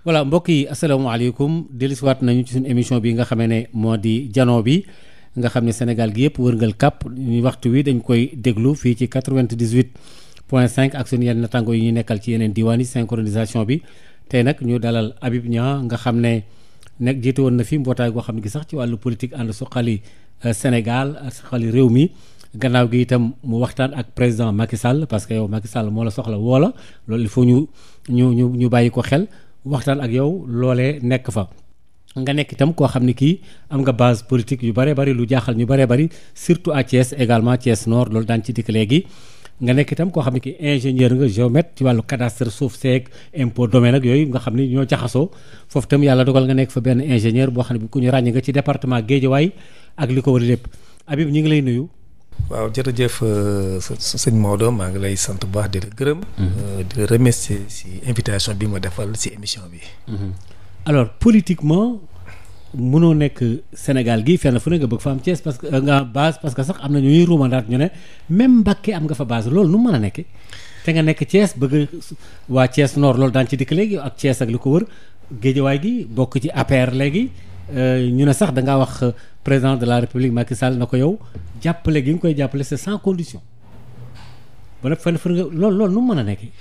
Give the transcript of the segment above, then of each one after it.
voilà mbokk yi asalaamaaleykum dellusiwaat nañu ci suñu émission bi nga xamee ne moo di jano bi nga xam ne Sénégal gi yëpp wërngal kàpp ñu waxtu wi dañ koy déglu fii ci 98.5 ak suñu yenn natango yi ñu nekkal ci yeneen diwaan yi synchronisation bi tey nag ñu dalal Habib Niang nga xam ne nekk jiite woon na fi mbootaay goo xam ne gi sax ci wàllu politique ànd suqali Sénégal suqali réew mi gannaaw gi itam mu waxtaan ak président Macky Sall parce que yow Macky Sall moo la soxla woo la loolu il faut ñu bàyyi ko xel waxtaan ak yow loolee nekk fa nga nekk itam koo xam ne kii am nga base politique yu bëree bëri lu jaaxal ñu bëree bëri surtout à Thiès également Thiès Nord loolu daan ci dikk léegi nga nekk itam koo xam ne kii ingénieur nga géomètre ci wàllu cadastre suuf seeg impôt domaine ak yooyu nga xam ne ñoo jaxasoo foofu itam yàlla dogal nga nekk fa benn ingénieur boo xam ne ku ñu ràññee nga ci département Guédiawaye ak li ko war lépp Habib ñu ngi lay nuyu. waaw jërëjëf sëñ Maodo maa ngi lay sant bu baax di la gërëm. di la remercier si invitation bi ma defal si émission bi. alors politiquement mënoo nekk Sénégal gi fenn fu ne nga bëgg fa am Thiès parce que nga base parce que sax am na ñuy ruumandaat ñu ne même Mbacké am nga fa base loolu nu mu mën a nekkee te nga nekk Thiès bëgg waa Thiès Nord loolu daan ci dikk léegi ak Thiès ak li ko wër Guédiawaye gi bokk ci APR léegi ñu ne sax da ngaa wax président de la République Macky Sall na ko yow jàppale gi nga koy jàppale c'est sans condition ba nag fenn fu nga loolu nu mu mën a nekkee.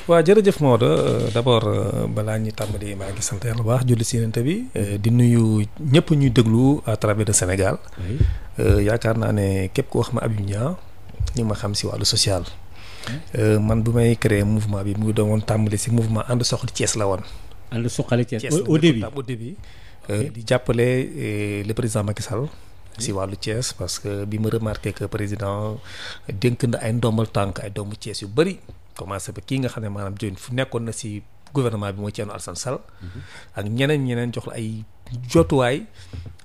waaw jërëjëf Maodo d'abord balaa ñuy tàmbali maa ngi sant yàlla bu baax julli si yonent bi di nuyu ñëpp ñuy déglu à travers le Sénégal. yaakaar naa ne képp ku wax ma Habib Niang ñu ma xam si wàllu social. man bu may créer mouvement bi mu ngi doon woon tàmbali si mouvement ànd soxali Thiès la woon. ànd soxali Thiès au début di jàppale le président Macky Sall. si wàllu Thiès parce que bi ma remarqué que président dénk na ay ndombal tànk ay doomu Thiès yu bëri. commencé ba kii nga xam ne maanaam join fu nekkoon na si gouvernement bi mooy Thierno Alassane Sall ak ñeneen jox la ay jotuwaay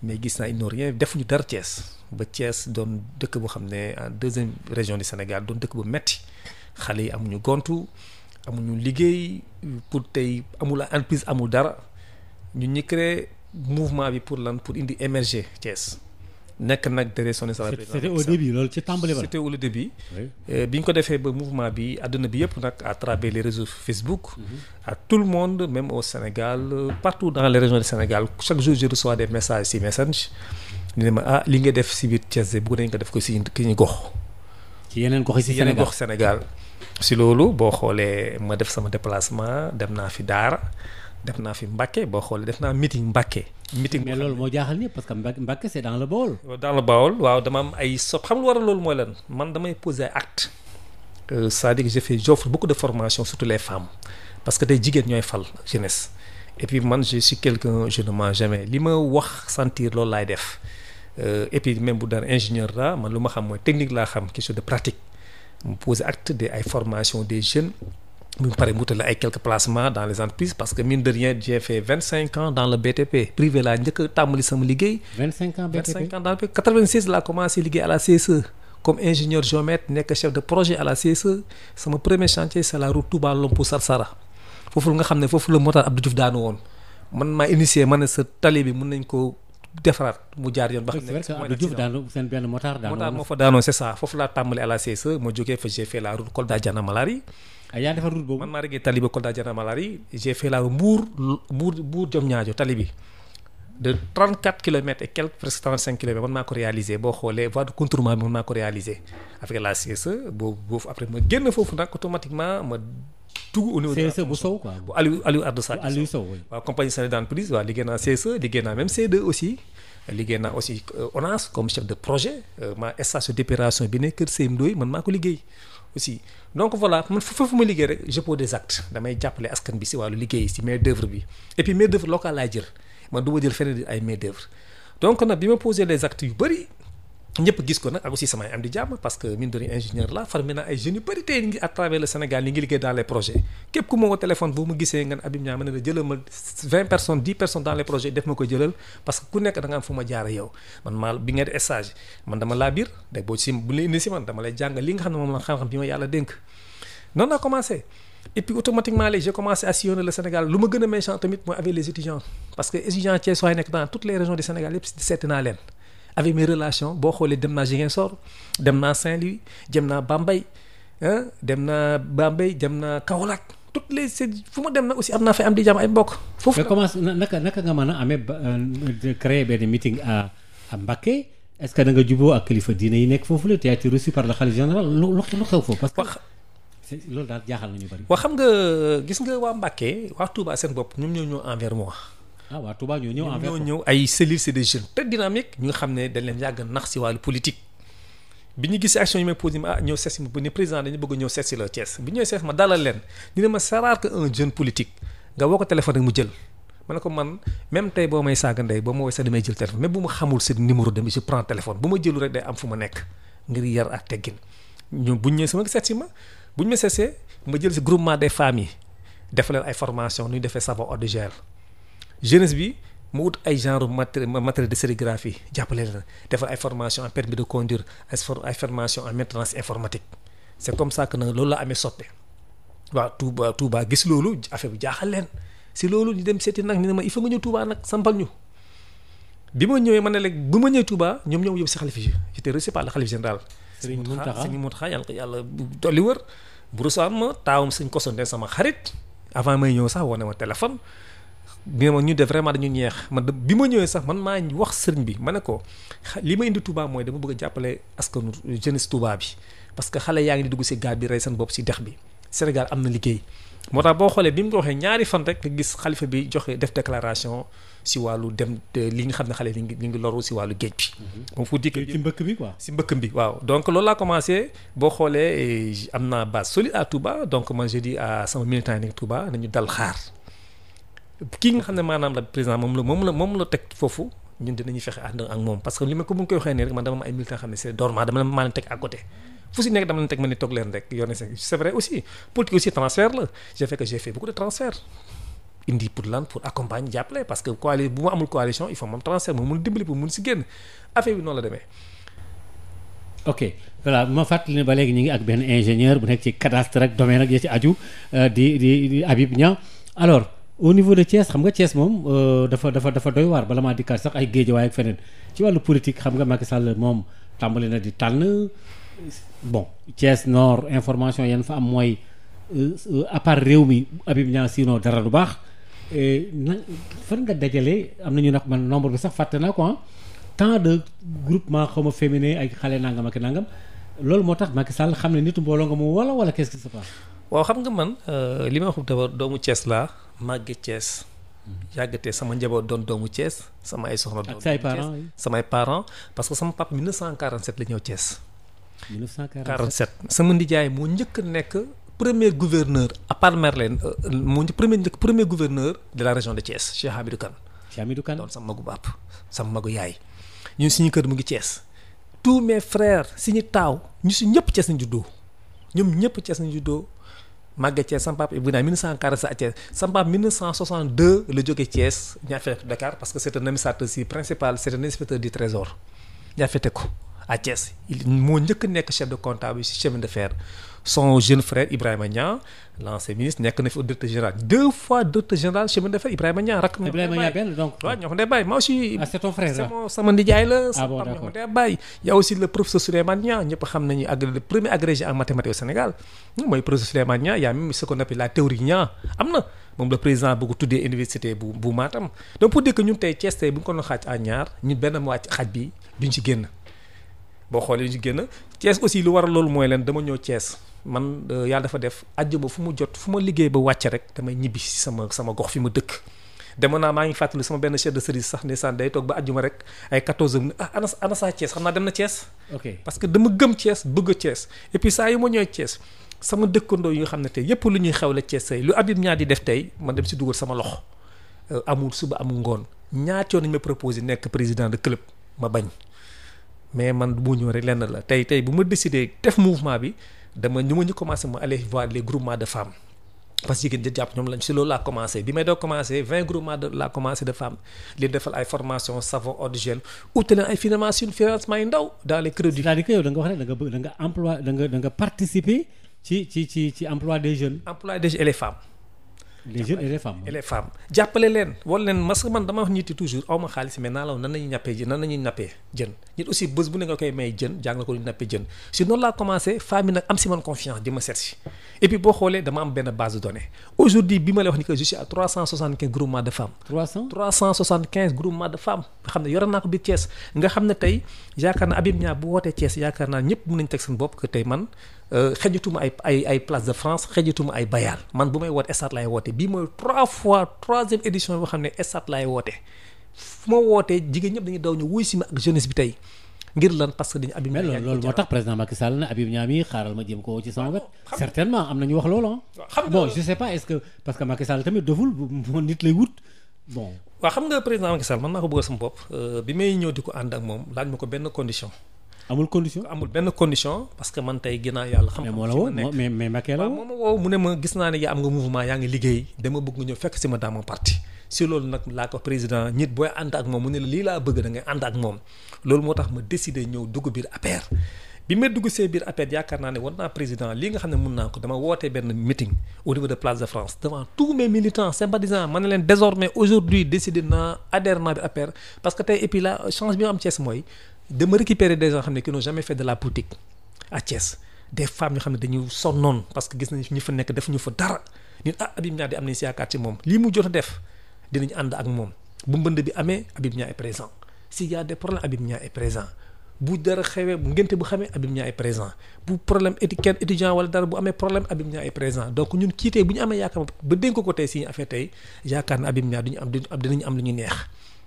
mais gis naa ils n'ont rien defuñu dara Thiès ba Thiès doon dëkk boo xam ne en deuxième région du Sénégal doon dëkk bu metti xale yi amuñu gontu amuñu liggéey pour tey amul entreprise amul dara ñun ñi créé mouvement bi pour lan pour indi émerger Thiès nekk nag derrière son excellence. C'était au début loolu ci tàmbali ba. C'était au début. bi ñu ko defee ba mouvement bi àdduna bi yëpp nag à travers les réseaux Facebook. à tout le monde même au Sénégal partout dans les régions du Sénégal chaque jour je reçois des messages si Messenger. ñu ne ma li nga def si biir Thiès de bëgg nañ ko def ko si ki ñu gox. ci yeneen gox yi si Sénégal yeneen gox Sénégal. si loolu boo xoolee ma def sama déplacement dem naa fi Daara. def naa fi Mbacké boo xoolee def naa meeting Mbacké. mais loolu moo jaaxal ñëpp parce que Mbacké c'est dans le Baol. dans le Baol waaw dama am ay xam lu waral loolu mooy lan man damay poser ay acte c'est-à-dire que j'offre beaucoup de formation surtout les femmes parce que tey jigéen ñooy fal jeunesse et puis man je suis quelqu'un je ne mens jamais li ma wax sentir loolu laay def et puis même bu daan ingénieur la man lu ma xam mooy technique laa xam quelque chose de pratique mu poser acte de ay formation des jeunes. mu pare mu wutale ay quelques placements dans les entreprises parce que mine de rien j'ai fait 25 ans dans le BTP privé laa njëkk a tàmbali sama liggéey. 25 ans BTP 25 ans dans le BTP 96 laa commencé liggéey à la CSE comme ingénieur géomètre nekk chef de projet à la CSE sama premier chantier c'est la route Touba Lompo Sarsara foofu nga xam ne foofu la motaar Abdou Diouf daanu woon man maa initié ma ne sa tali bi mën nañ ko defaraat mu jaar yoon ba xam ne Abdou Diouf daanu seen benn motaar moo fa daanoon c'est ça foofu laa tàmbali à la CSE ma jógee fa j'ai fait la route Kolda Diana Malari. yaa defar route boobu man maa réglé tali bi Kolda Diana Malari j'ai fait la Mbour Diamniadio tali bi de 34 kilomètres et quelques presque 35 kilomètres man maa ko réalisé boo xoolee voie de contournement bi man maa ko réalisé avec la CSE boobu après ma génn foofu nag automatiquement ma dugg au niveau de CSE bu sow quoi bu Aliou Ardo Sall Aliou Sow waaw compagnie sénégalaise d'entreprise waaw liggéey naa CSE liggéey naa même C2 aussi liggéey naa aussi ONAS comme chef de projet ma station d'opération bi ne Kër Seyim Ndoye man maa ko liggéey aussi donc voilà man foofu ma liggéey rek je pose des actes damay jàppale askan bi si wàllu liggéey si main d'œuvre bi et puis main d'œuvre locale laay jël man du ma jël feneen ay main d'œuvre donc nag bi ma posé les actes yu bëri ñëpp gis ko nag ak aussi samay am di jàmm parce que mine de rien ingénieur la formé na ay jeunes yu bëri tey ngi à travers le Sénégal ñi ngi liggéey dans les projets képp ku ma woo téléphone boo ma gisee nga ne Habib Niang ma ne la jëlal ma 20 personnes 10 personnes dans les projets def ma ko jëlal parce que ku nekk da nga am fu ma jaare yow man maa bi nga def stage man dama laa biir day boo si bu la indi si man dama lay jàngal li nga xam ne moom la xam-xam bi ma yàlla dénk noonu laa commencé et puis automatiquement j'ai commencé à sillonner le Sénégal lu ma gën a méchant tamit mooy avec les étudiants parce que étudiants Thiès waay nekk dans toutes les régions du Sénégal yëpp seeti naa leen avec mes relations boo xoolee dem naa Ziguinchor dem naa Saint-Louis dem naa Bambey dem naa Kaolack toutes les fu ma dem nag aussi am naa fay am di jàmm ay mbokk. foofu mais comment naka nga mën a amee créer benn meeting à Mbacké est-ce que da nga juboo ak kilifa diine yi nekk foofu la tu as été reçu par le khalife général lu xew foofu. parce que loolu daal jaaxal nañu bari. waa xam nga gis nga waa Mbacké waa Touba seen bopp ñoom ñoo ñëw envers moi. waa Touba ñoo ñëw envers ñoo ñëw ay cellules c'est des jeunes très dynamiques ñu nga xam ne dañ leen yàgg nax si wàllu politique. bi ñu gisee action yi may posé ma ñëw seet si ma bu ne président dañu bëgg a ñëw seet si la Thiès bi ñëwee seet ma dalal leen ñu ne ma c'est rare que un jeune politique nga woo ko téléphone rek mu jël ma ne ko man même tey boo may saaga ndey boo ma woowee sax damay jël téléphone même bu ma xamul seen numéro dem je prends téléphone bu ma jëlu rek day am fu ma nekk ngir yar ak teggin ñoom bu ñu ñëwee sama seet si ma bu ñu ma seetsee ma jël si groupement des femmes yi def leen ay formation nu ñu defee savon eau de Javel jeunesse bi mu ut ay genre matériel de sérigraphie jàppale leen defal ay formation en permis de conduire ay formation en maintenance informatique c'est comme ça que nag loolu la amee sotte waaw Touba gis loolu affaire bi jaaxal leen si loolu ñu dem seeti nag ñu ne ma il faut nga ñëw Touba nag sampal ñu bi ma ñëwee ma ne léegi bu ma ñëwee Touba ñoom ñoo yóbbu si xalifa yi j'étais reçu par le khalife général Serigne Mountakha yàlla ko yàlla dolli wër bu recevoir ma taawam Serigne Kosso Ndeye sama xarit avant may ñëw sax woo ne ma téléphone bi ma ñu def vraiment dañu ñeex man bi ma ñëwee sax man maa wax sëriñ bi ma ne ko li ma indi Touba mooy dama bëgg a jàppale askanu jeunesse Touba bi parce que xale yaa ngi di dugg si gaal bi rey seen bopp si dex bi Sénégal am na liggéey moo tax boo xoolee bi mu ko waxee ñaari fan rek nga gis xalifa bi joxe def déclaration si wàllu dem li nga xam ne xale yi ñu ngi loru si wàllu géej bi. moom fu dikk ci mbëkk bi quoi. si mbëkk bi waaw donc loolu laa commencé boo xoolee am naa base solide à Touba donc man je dis à sama militant yi nekk Touba nañu dal xaar. kii nga xam ne maanaam la président moom la teg foofu ñun dinañu fexe ànd ak moom parce que li ma ko bu ñu koy waxee nii rek man dama am ay militants xam ne c'est dormant dama leen maa leen teg à côté fu si nekk dama leen teg ma ni toog leen rek yoone c'est vrai aussi politique aussi transfert la j'ai fait beaucoup de transfert indi pour lan pour accompagner jàppale parce que bu ma amul coalition il faut moom transfert moom mun dimbali pour mun si génn affaire bi noonu la demee. ok voilà ma fàttali ne ba léegi ñu ngi ak benn ingénieur bu nekk ci cadastre rek domaine ak ya ci aju di Habib Niang alors. au niveau de Thiès xam nga Thiès moom dafa doy waar bala maa dikkaat sax ay Guédiawaye ak feneen ci wàllu politique xam nga Macky Sall moom tàmbali na di tànn bon Thiès Nord information yan fa am mooy à part réew mi Habib Niang sinon dara du baax fan nga dajale am nañu nag man nombre bi sax fàtte naa quoi tant de groupement xaw ma féminin ay xale nangam ak nangam loolu moo tax Macky Sall xam ne nitu mbooloo nga mu wala qu'est-ce qui se passe. waaw xam nga man li ma wax d'abord doomu Thiès laa màgge Thiès yàggatee sama njaboot doon doomu Thiès sama ay soxna doon say parents samay parents parce que sama papa 1947 la ñëw Thiès 1947 sama ndijaay moo njëkk nekk premier gouverneur à part Merlin moo premier gouverneur de la région de Thiès Cheikh Hamidou Kane doon sama magu bàpp sama magu yaay ñun suñu kër mu ngi Thiès tous mes frères suñu taaw ñu si ñëpp Thiès nañ juddoo ñoom ñëpp Thiès nañ juddoo màgge Thiès sama papa bu naa 1947 à Thiès sama papa 1962 la jógee Thiès ñaa fete Dakar parce que c'est un administrateur si principal c'est un inspecteur du trésor ñaa fete ko à Thiès moo njëkk nekk chef de comptable si chemin de fer son jeune frère Ibrahima Niang l'ancien ministre nekk na fi au directeur général 2 fois directeur général chemin de fer Ibrahima Niang rakk na Ibrahima Niang benn donc waaw ñoo xam ne bàyyi moi aussi c'est ton frère là sama ndijaay la ah bon sama ñoo xam ne bàyyi y a aussi le professeur Souleymane Niang ñëpp xam nañu le premier agrégé en mathématiques au Sénégal mooy professeur Souleymane Niang y a même ce qu'on appelle la théorie Niang am na moom le président bëgg tuddee université bu Matam donc pour dire que ñun tey Thiès tey bu ñu ko doon xaaj à ñaar ñun benn mu wàcc xaaj bi duñ ci génn boo xoolee duñ ci génn Thiès aussi lu waral loolu mooy leen dama ñëw Thiès man yàlla dafa def àjjuma fu mu jot fu ma liggéey ba wàcc rek damay ñibbi si sama gox fi ma dëkk demoon naa maa ngi fàttali sama benn chef de service sax ndeysaan day toog ba àjjuma rek ay 14 heures ana saa Thiès xam naa dem na Thiès. ok parce que dama gëm Thiès bëgg Thiès et puis saa yu ma ñëwee Thiès sama dëkkandoo yi nga xam ne tey yëpp lu ñuy xew la Thiès tey lu Habib Niang di def tey man dem si dugal sama loxo amul suba amul ngoon ñaata yoon nañu ma proposé nekk président de club ma bañ mais man bu ñëw rek lenn la tey bu ma décidé def mouvement bi dama ñu commencé ma aller voir les groupements de femmes parce que jigéen jàpp ñoom lañ si loolu laa commencé bi may doo commencé 20 groupements laa commencé de femmes leen defal ay formation savon eau de Javel uute leen ay financement yu ndaw dans les crédits. c'est-à-dire que yow da nga wax rek da nga emploi da nga participer ci emploi des jeunes. emploi des jeunes et les femmes. les jeunes et les femmes. et les femmes jàppale leen wala leen parce que man dama wax nit yi toujours aw ma xaalis mais naa la nan nañuy ñàppee jën nan nañuy nappee jën nit aussi bés bu ne nga koy may jën jàng ko ñu nappee jën si noonu laa commencé femmes yi nag am si man confiance di ma seet si et puis boo xoolee dama am benn base de données aujourd'hui bi ma lay wax ni que je suis à 375 groupements de femmes 375 groupements de femmes nga xam ne yore naa ko biir Thiès nga xam ne tey yaakaar naa Habib Niang bu wootee Thiès yaakaar naa ñëpp mën nañ teg seen bopp que tey man xejatuma ay place de France xejatuma ay Bayal man bu may woote stade laay woote bii mooy 3e édition boo xam ne stade laay woote fu ma wootee jigéen ñëpp dañuy daw ñu wuy si ma ak jeunesse bi tey ngir lan parce que dañu Habib Niang mais loolu moo tax président Macky Sall ne Habib Niang mi xaaral ma jëm ko ci sama wet certainement am na ñu wax loolu bon je sais pas est-ce que parce que Macky Sall tamit doful moom nit lay wut bon waaw xam nga président Macky Sall man maa ko bëggal sama bopp bi may ñëw di ko ànd ak moom laaj ma ko benn condition amul benn condition parce que man tey ginnaaw yàlla xam moo la woo mais Macky la woo moo ma woo mu ne ma gis naa ne yaa am nga mouvement yaa ngi liggéey dama bëgg nga ñëw fekk si ma dans mon parti si loolu nag laa ko président nit booy ànd ak moom mu ne la lii laa bëgg da ngay ànd ak moom loolu moo tax ma décidé ñëw dugg biir APR bi ma dugg see biir APR yaakaar naa ne war naa président lii nga xam ne mun naa ko dama wootee benn meeting au niveau de Place de France devant tous mes militants sympathisants ma ne leen désormais aujourd'hui décidé naa adhère naa biir APR parce que tey et puis la chance bi ma am Thiès mooy dama récupérer des gens xam ne qui n'ont jamais fait de la politique à Thiès des femmes yoo xam ne dañu sonnoon parce que gis nañu ñu fa nekk def ñu fa dara ñun Habib Niang di am nañ si yaakaar ci moom lii mu jot a def dinañ ànd ak moom bu mbënd bi amee Habib Niang est présent s'il y a des problèmes Habib Niang est présent bu dara xewee bu ngénte bu xamee Habib Niang est présent bu problème kenn étudiant wala dara bu amee problème Habib Niang est présent donc ñun kii tey bu ñu amee yaakaar ba dénk ko tey si affaire tey yaakaar na Habib Niang dinañu am lu ñu neex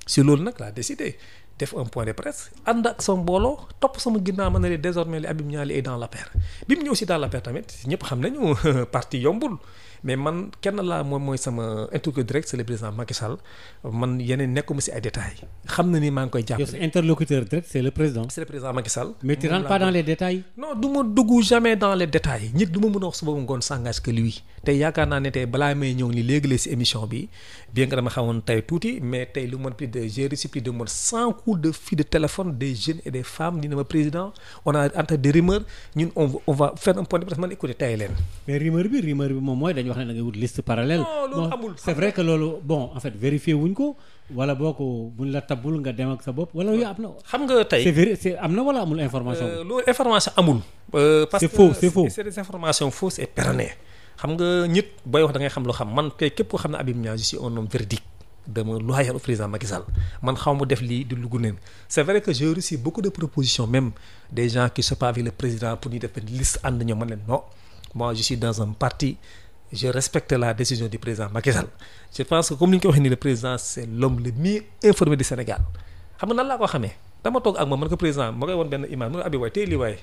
si loolu nag laa décidé def un point de presse ànd ak sama mbooloo topp sama ginnaaw ma ne leen désormais li Habib Niang li est dans l'APR bi mu ñëw si dans l'APR tamit ñëpp xam nañu parti yombul mais man kenn laa moom mooy sama interlocuteur direct c'est le président Macky Sall man yeneen nekkuma si ay détails xam na ni maa ngi koy jàppale. yow sa interlocuteur direct c'est le président. c'est le président Macky Sall. mais tu rentres pas dans les détails. non du ma dugg jamais dans les détails nit du ma mën a wax suba ngoon s'engage que lui tey yaakaar naa ne tey balaa may ñëw ni léegi si émission bi bien que dama xamoon tey tuuti mais tey lu mën j'ai reçu plus de 100 coups de fil de téléphone des jeunes et des femmes di na ma président on a entendu des rumeurs ñun on va faire un point de presse man écouté tey leen. mais rumeur bi moom mooy dañu wax ne da ngay wut liste parallèle. non loolu amul c'est vrai que loolu bon en fait vérifié wuñ ko wala boo ko buñ la tabul nga dem ak sa bopp wala yooyu am na. xam nga tey c'est am na wala amul information. loolu information amul. parce c'est que faux c'est des informations fausses et pérennées xam nga nit booy wax da ngay xam loo xam man tey képp koo xam ne Habib Niang je suis un homme véridique dama loyal au président Macky Sall man xaw ma def lii di lugu neen c'est vrai que j'ai reçu beaucoup de propositions même des gens qui sont pas avec le président pour ñu def benn liste ànd ñoom man leen non moi je suis dans un parti je respecte la décision du président Macky Sall je pense que comme ni ñu ko waxee nii le président c'est l'homme le mieux informé du Sénégal xam nga nan laa ko xamee dama toog ak moom man ko président ma koy woon benn image mu ne Habib waay tey lii waaye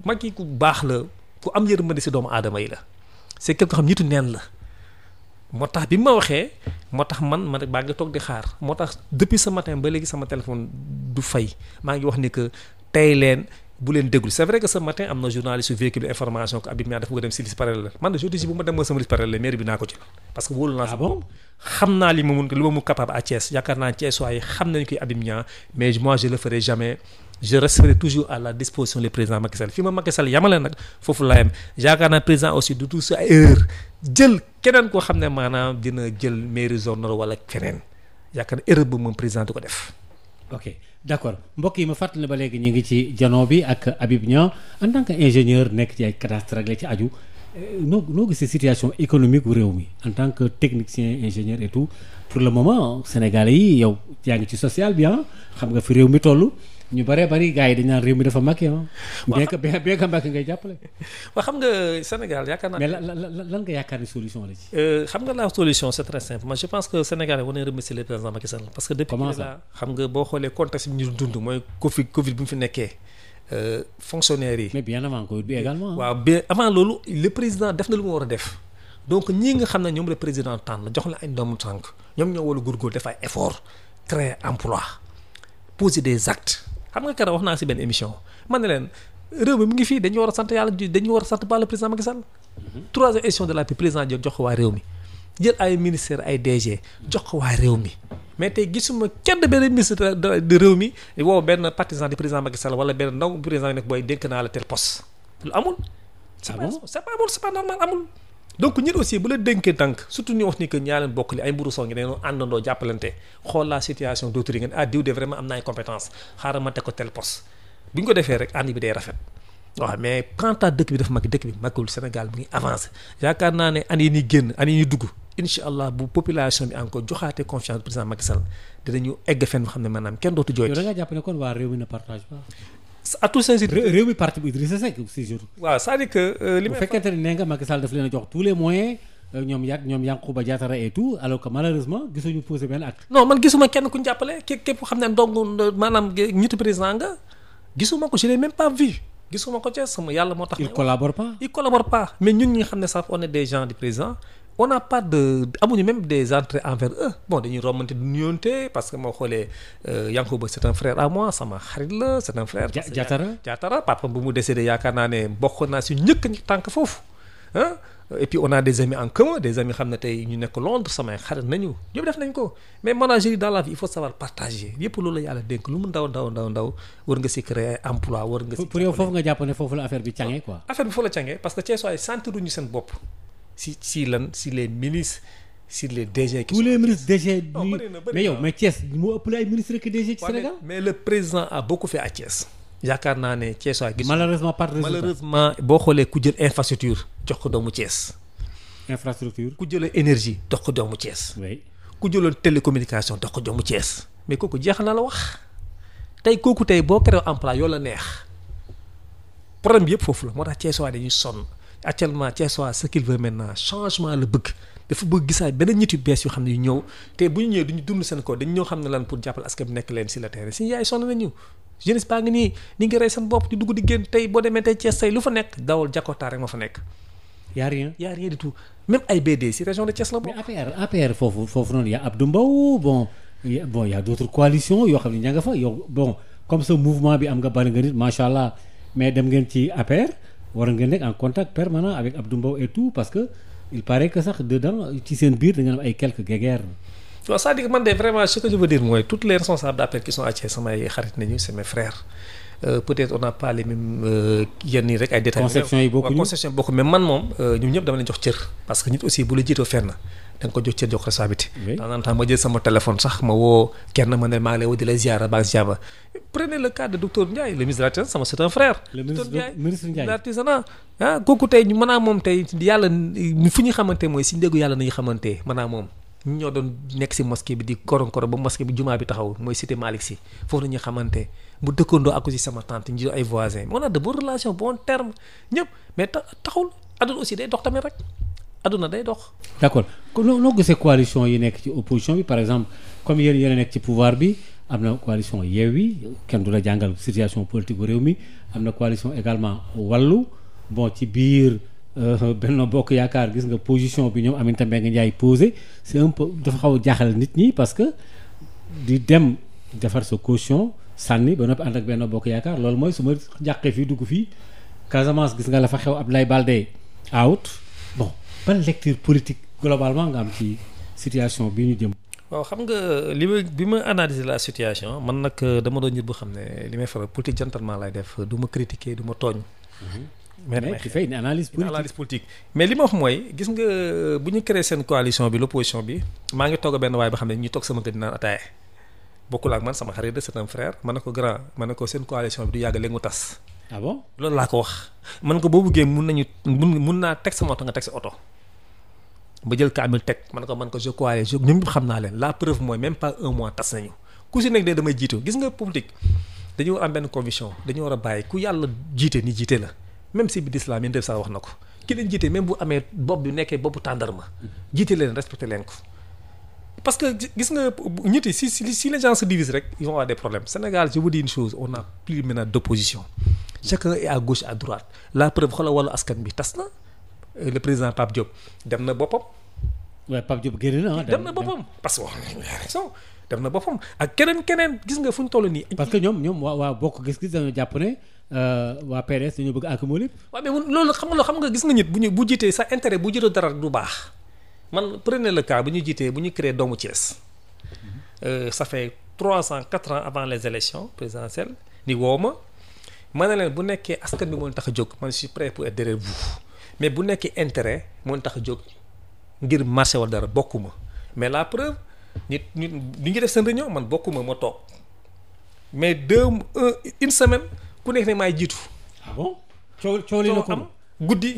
Macky ku baax la ku am yërmande si doomu aadama yi la c'est quelque xam nitu neen la moo tax bi ma waxee moo tax man baa ngi toog di xaar moo tax depuis ce matin ba léegi sama téléphone du fay maa ngi wax ni que tey leen bu leen déglu c'est vrai que ce matin am na journaliste yu véhicule information que Habib Niang dafa ko dem si liste parallèle man de jour bu ma demoon sama liste parallèle mairie bi naa ko jël parce que wóolu naa sa bopp xam naa li ma mun capable à Thiès yaakaar naa Thiès waaye xam nañu koy Habib Niang mais moi je le ferai jamais je resterai toujours à la disposition du président Macky Sall fi ma Macky Sall yamale nag foofu laa yem yaakaar naa président aussi du tout sa erreur jël keneen koo xam ne maanaam dina jël mairie zone nord wala keneen yaakaar naa erreur boobu moom président du ko def. ok d'accord mbokk yi ma fàttali ne ba léegi ñu ngi ci jano bi ak Habib Niang en tant que ingénieur nekk ci ay cadastre ak la ci aju noo gisee situation économique wu réew mi en tant que technicien ingénieur et tout pour le moment Sénégalais yi yow yaa ngi ci social bi xam nga fi réew mi toll ñu bëree bëri gars yi dañ naan réew mi dafa Macky bien que Macky ngay jàppale. waaw xam nga Sénégal yaakaar naa. mais lan nga yaakaar ni solution la ci. xam nga la solution c'est très simple moi je pense que Sénégal war nañu remercier le président Macky Sall parce que depuis là xam nga boo xoolee contexte bi ñu dund mooy Covid bu mu fi nekkee fonctionnaires yi. mais bien avant Covid bi également. waaw bien avant loolu le président def na lu mu war a def donc ñii nga xam ne ñoom le président tànn jox la ay doomu tànk ñoom ñoo war a góorgóorlu def ay effort créer emploi poser des actes. xam nga keroog wax naa si benn émission man ne leen réew mi mu ngi fii dañu war a sant yàlla dañu war a sant ba le président Macky Sall. troisième édition de la président jox ko waa réew mi jël ay ministère ay DG jox ko waa réew mi mais tey gisuma kenn benn ministre de réew mi woo benn partisan du président Macky Sall wala benn ndaw président bi nekk booy dénk naa la tel poste lu amul. c'est pas normal amul. donc ñun aussi bu la dénkee tànk surtout ñu wax ni que ñaa leen bokk li ay mburu soo ngi dañoo àndandoo jàppalante xool la situation d'autres yi ngeen diw de vraiment am na ay compétence xaaral ma teg ko tel poste bu ñu ko defee rek ànd bi day rafet waaw mais quant à dëkk bi dafa mag dëkk bi magul Sénégal mu ngi avancé yaakaar naa ne année yi ñuy génn année yi ñuy dugg incha allah bu population bi encore joxaatee confiance président Macky Sall dinañu egg fenn boo xam ne maanaam kenn dootu jooy. yow da nga jàpp ne kon waa réew mi ne partage pas. à tout sincère. réew mi parti bu Idrissa Seck si jour. waaw c'est-à-dire que li bu fekkente ne nee nga Macky Sall daf leen a jox tous les moyens ñoom Yankhoba Diattara et tout alors que malheureusement gisuñu posé benn acte. non man gisuma kenn ku ñu jàppale képp xam ne donc maanaam ñitu président nga gisuma ko je l'ai même pas vu gisuma ko ci sama yàlla moo tax. il collabore pas. mais ñun ñi nga xam ne sax on est des gens du président. on n'a pas amuñu même des entrées envers eux bon dañuy romante du nuyoonte parce que moo xoolee Yankhoba c'est un frère à moi sama xarit la c'est un frère. Diattara papa bu mu décédé yaakaar naa ne bokk naa si ñëkk ñi tànk foofu ah et puis on a des amis en commun des amis xam ne tey ñu nekk Londres samay xarit nañu ñëpp def nañ ko mais ménagerie dans la vie il faut savoir partager yëpp loolu la yàlla dénk lu mu ndaw war nga si créer emploi war nga si. pour yow foofu nga jàpp ne foofu la affaire bi càngee quoi. affaire bi foofu la càngee parce que Thiessois yi sentiruñu seen bopp. si les ministres si les DG. tous les ministres DG. mais yow mais Thiès moo ëpp la ay ministres que DG ci Sénégal. mais le président a beaucoup fait à Thiès. yaakaar naa ne Thiès waa gis. malheureusement boo xoolee ku jël infrastructure jox ko doomu Thiès. infrastructure. ku jëlee énergie jox ko doomu Thiès. oui ku jëloon télécommunication jox ko doomu Thiès. mais kooku jeexal na la wax tey kooku tey boo créé emploi yoo la neex problème bi yëpp foofu la moo tax Thiès waa dañuy sonn. actuellement Thiessois ce qu'il veut maintenant changement la bëgg dafa bëgg gisaat beneen nit yu bees yoo xam ne yu ñëw te bu ñu ñëwee duñu dund seen ko dañu ñëw xam ne lan pour jàppal askan bi nekk leen si la terrain si yaay sonn nañu jeunesse baa ngi nii ni ngi rey seen bopp di dugg di génn tey boo demee tey Thiès tey lu fa nekk dawal Jakarta rek ma fa nekk y a rien du tout même ay BD si région de Thiès la bokk. mais APR foofu noonu y a Abdou Mbow bon y a d'autres coalitions yoo xam ne ña nga fa yow bon comme ce mouvement bi am nga bari nga nit macha allah mais dem ngeen ci APR war ngeen nekk en contact permanent avec Abdou Mbow et tout parce que il paraît que sax dedans ci seen biir dañu am ay quelques guéguerres. waaw c'est-à-dire man de vraiment ce que je veux dire mooy toutes les responsables d'APR qui sont à Thiès samay xarit nañu c'est mes frères peut-être on n'a pas les mêmes yenn yi rek ay détails. conception yi bokkuñu conception bokku mais man moom ñun ñëpp dama leen jox cër. parce que nit aussi bu la jiitoo fenn da nga ko jox cër jox responsabilité. en temps ma jël sama téléphone sax ma woo kenn ma ne maa ngi lay woo di la ziara ba ziara. prenez le cas de docteur Ndiaye le ministre de l'artisanat sama c'est un frère. le ministre Ndiaye de l'artisanat kooku tey mën naa moom tey yàlla fu ñu xamante mooy si ndégu yàlla nañu xamante mën naa moom ñu ñoo doon nekk si mosquée bi di koron ba mosquée bi jumaa bi taxaw mooy cité Malick Sy foofu la ñuy xamante mu dëkkandoo ak aussi sama tante ñu ay voisins on a de bonnes relations bon terme ñëpp mais taxul aduna aussi day dox tamit rek aduna day dox. d'accord kon noo gisee coalition yi nekk ci opposition bi par exemple comme yéen a nekk ci pouvoir bi am na coalition Yewwi kenn du la jàngal situation politique bu réew mi am na coalition également Wallu bon ci biir Benno Bokk Yaakaar gis nga position bi ñoom Aminata Mbengue Ndiaye posé c'est un peu dafa xaw a jaaxal nit ñi parce que di dem defar sa caution sànni ba noppi ànd ak Benno Bokk Yaakaar loolu mooy su ma jàqee fii dugg fii Casamance gis nga la fa xew Abdoulaye Baldé out bon ban lecture politique globalement nga am ci situation bi ñu jëm. waaw xam nga bi ma analyser la situation man nag dama doon nit bu xam ne li may faral politique gentleman lay def du ma critiquer du ma tooñ. mais tu fais une analyse politique mais li ma wax mooy gis nga bu ñu créé seen coalition bi l'opposition bi maa ngi toog benn waay ba xam ne ñu toog sama kër di naan ataaya bokkul ak man sama xarit de c'est un frère man na ko grand man na ko seen coalition bi du yàgg léegi mu tas. ah bon loolu laa ko wax man ko boo buggee mun naa teg sama oto nga teg sa oto. ba jël kaamil teg man ko je crois ñoom ñëpp xam naa leen la preuve mooy même pas un mois tas nañu ku si nekk de damay jiitu gis nga politique dañu war am benn conviction dañu war a bàyyi ku yàlla jiite ni jiite la même si bi d'islam yi def sax wax na ko ki leen jiite même bu amee bopp bi nekkee boppu tàndarma jiite leen respecté leen ko parce que gis nga nit yi si les gens se divisent rek ils vont avoir des problèmes Sénégal je vous dis une chose on a plus maintenant d'opposition chacun est à gauche à droite la preuve xoolal wàllu askan bi tas na le président Pape Diop dem na boppam. waaw Pape Diop génn na dem na boppam parce que dem na boppam ak keneen gis nga fu ñu toll nii. parce que ñoom waa bokk gis-gis dañoo jàpp ne waa PDS dañoo bëgg accumuler lépp. waaw mais loolu xam nga gis nga nit bu jiitee sa intérêt bu jiitoo dara du baax man prenez le cas bu ñu jiitee bu ñu créé doomu Thiès ça fait 3 ans 4 ans avant les élections présidentielles ni woo ma ne leen bu nekkee askan bi moo tax a jóg man je suis prêt pour être derrière vous. mais bu nekkee intérêt moo tax a jóg ngir marché wala dara bokkuma mais la preuve nit li ngi def seen réunion man bokkuma ma toog mais une semaine ku nekk ne maay jiitu. ah bon coow li la ko am guddi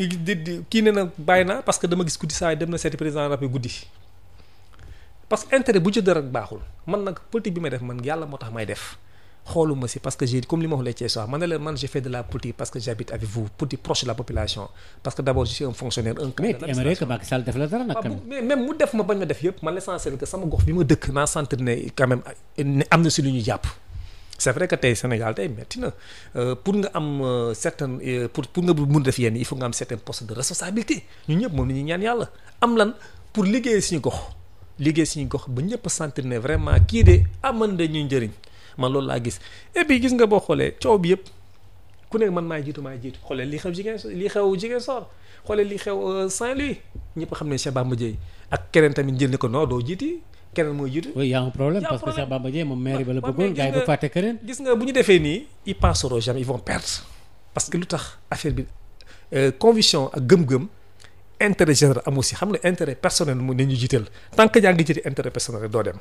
kii ne na bàyyi naa parce que dama gis guddi saa yi dem na seeti président rappi guddi parce que intérêt bu ci dara baaxul man nag politique bi may def man yàlla moo tax may def xooluma si parce que j'ai comme li ma waxee ci soir man ne leen man j'ai fait de la politique parce que j'habite avec vous politique proche de la population parce que d'abord je suis un fonctionnaire un cadre de l'administration. mais tu aimerais que Macky Sall def la dara nag quand même. mais même mu def ma bañ ma def yëpp man l'essentiel que sama gox bi ma dëkk naa sentir ne quand même ne am na si lu ñu jàpp. c'est vrai que tey Sénégal tey metti na pour nga am certaine pour nga mun def yenn il faut nga am certains postes de responsabilité ñun ñëpp moom la ñuy ñaan yàlla am lan pour liggéey suñu gox ba ñëpp sentir ne vraiment kii de aman da ñuy njëriñ man loolu laa gis et puis gis nga boo xoolee coow bi yëpp ku nekk man maay jiitu xoolee li xew Ziguinchor xoolee li xew Saint-Louis ñëpp xam ne Cheikh Bamba Dièye ak keneen tamit jël ni ko non doo jiiti keneen mooy jiitu. oui y a un problème parce que Cheikh Bamba Dièye moom maire ba la bëggoon gars yi ba fàtte keneen. gis nga bu ñu defee nii ils penseront jamais ils vont perdre parce que lu tax affaire bi conviction ak gëm-gëm intérêt général amu si xam nga intérêt personnel mu ne ñu jiital tant que yaa ngi jiite intérêt personnel rek doo dem.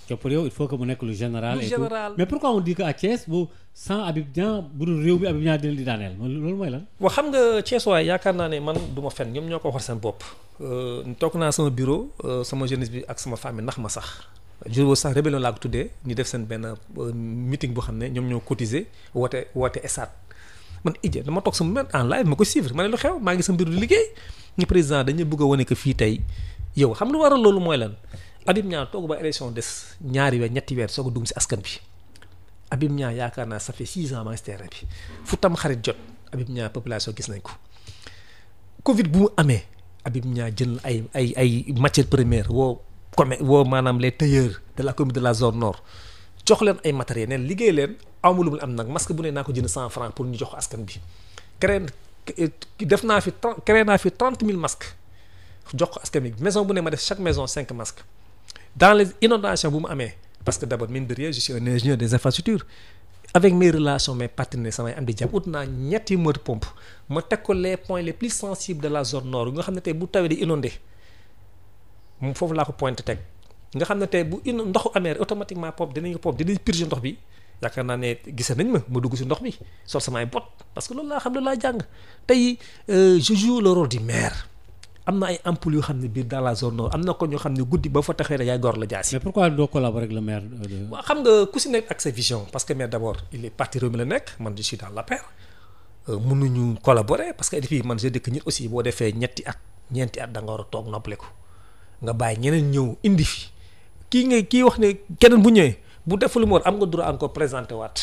te pour yow il faut que mu nekk lu général. lu général mais pourquoi on dit que à Thiès bu sans Habib Niang bu dul réew bi Habib Niang dina di daaneel loolu mooy lan. waaw xam nga Thiès waay yaakaar naa ne man du ma fen ñoom ñoo ko wax seen bopp. toog naa sama bureau sama jeunesse bi ak sama famille ndax ma sax jour boobu sax rébellion laa ko tuddee ñu def seen benn meeting boo xam ne ñoom ñoo cotiser woote stade man idée dama toog sama même en live ma ko suivre ma ne lu xew maa ngi sa mbir du liggéey ñu président dañu bëgg a wane que fii tey yow xam lu waral loolu mooy lan Habib Niang toog ba élection des ñaari weer ñetti weer soog a dugg si askan bi Habib Niang yaakaar naa ça fait 6 ans maa ngi si terrain bi fu tam xarit jot Habib Niang population gis nañ ko Covid bu mu amee Habib Niang jël ay matières premières woo maanaam les tailleurs de la commune de la zone nord jox leen ay matériels neen liggéey leen amul lu mu am nag masque bu ne naa ko jënd 100 francs pour ñu jox ko askan bi créé naa fi 30 000 masques jox ko askan bi maison bu ne ma def chaque maison 5 masques dans les inondations bu mu amee parce que d'abord mine de rien je suis un ingénieur des infrastructures avec mes relations mes partenaires samay am di jàpp ut naa ñetti moteur pompe ma teg ko les points les plus sensibles de la zone nord nga xam ne tey bu tawee di inondé moom foofu laa ko pointé teg nga xam ne tey bu ndoxu amee automatiquement dinañ purger ndox bi yaakaar naa ne gise nañ ma dugg si ndox bi sol samay bot parce que loolu laa xam loolu laa jàng tey je joue le rôle du maire am na ay ampoules yoo xam ne biir dans la zone nord am na ko ñoo xam ne guddi ba fa taxee rek yaay gor la jaasi. mais pourquoi doo collaborer avec le maire. waaw xam nga ku si nekk ak sa vision parce que maire d'abord il est parti Rewmi la nekk man je suis dans l'APR mënuñu collaborer parce que et puis man je dis que nit aussi boo defee ñeenti at da nga war a toog noppale ko nga bàyyi ñeneen ñëw indi fi kii wax ne keneen bu ñëwee bu deful lu mu war am nga droit encore présenter waat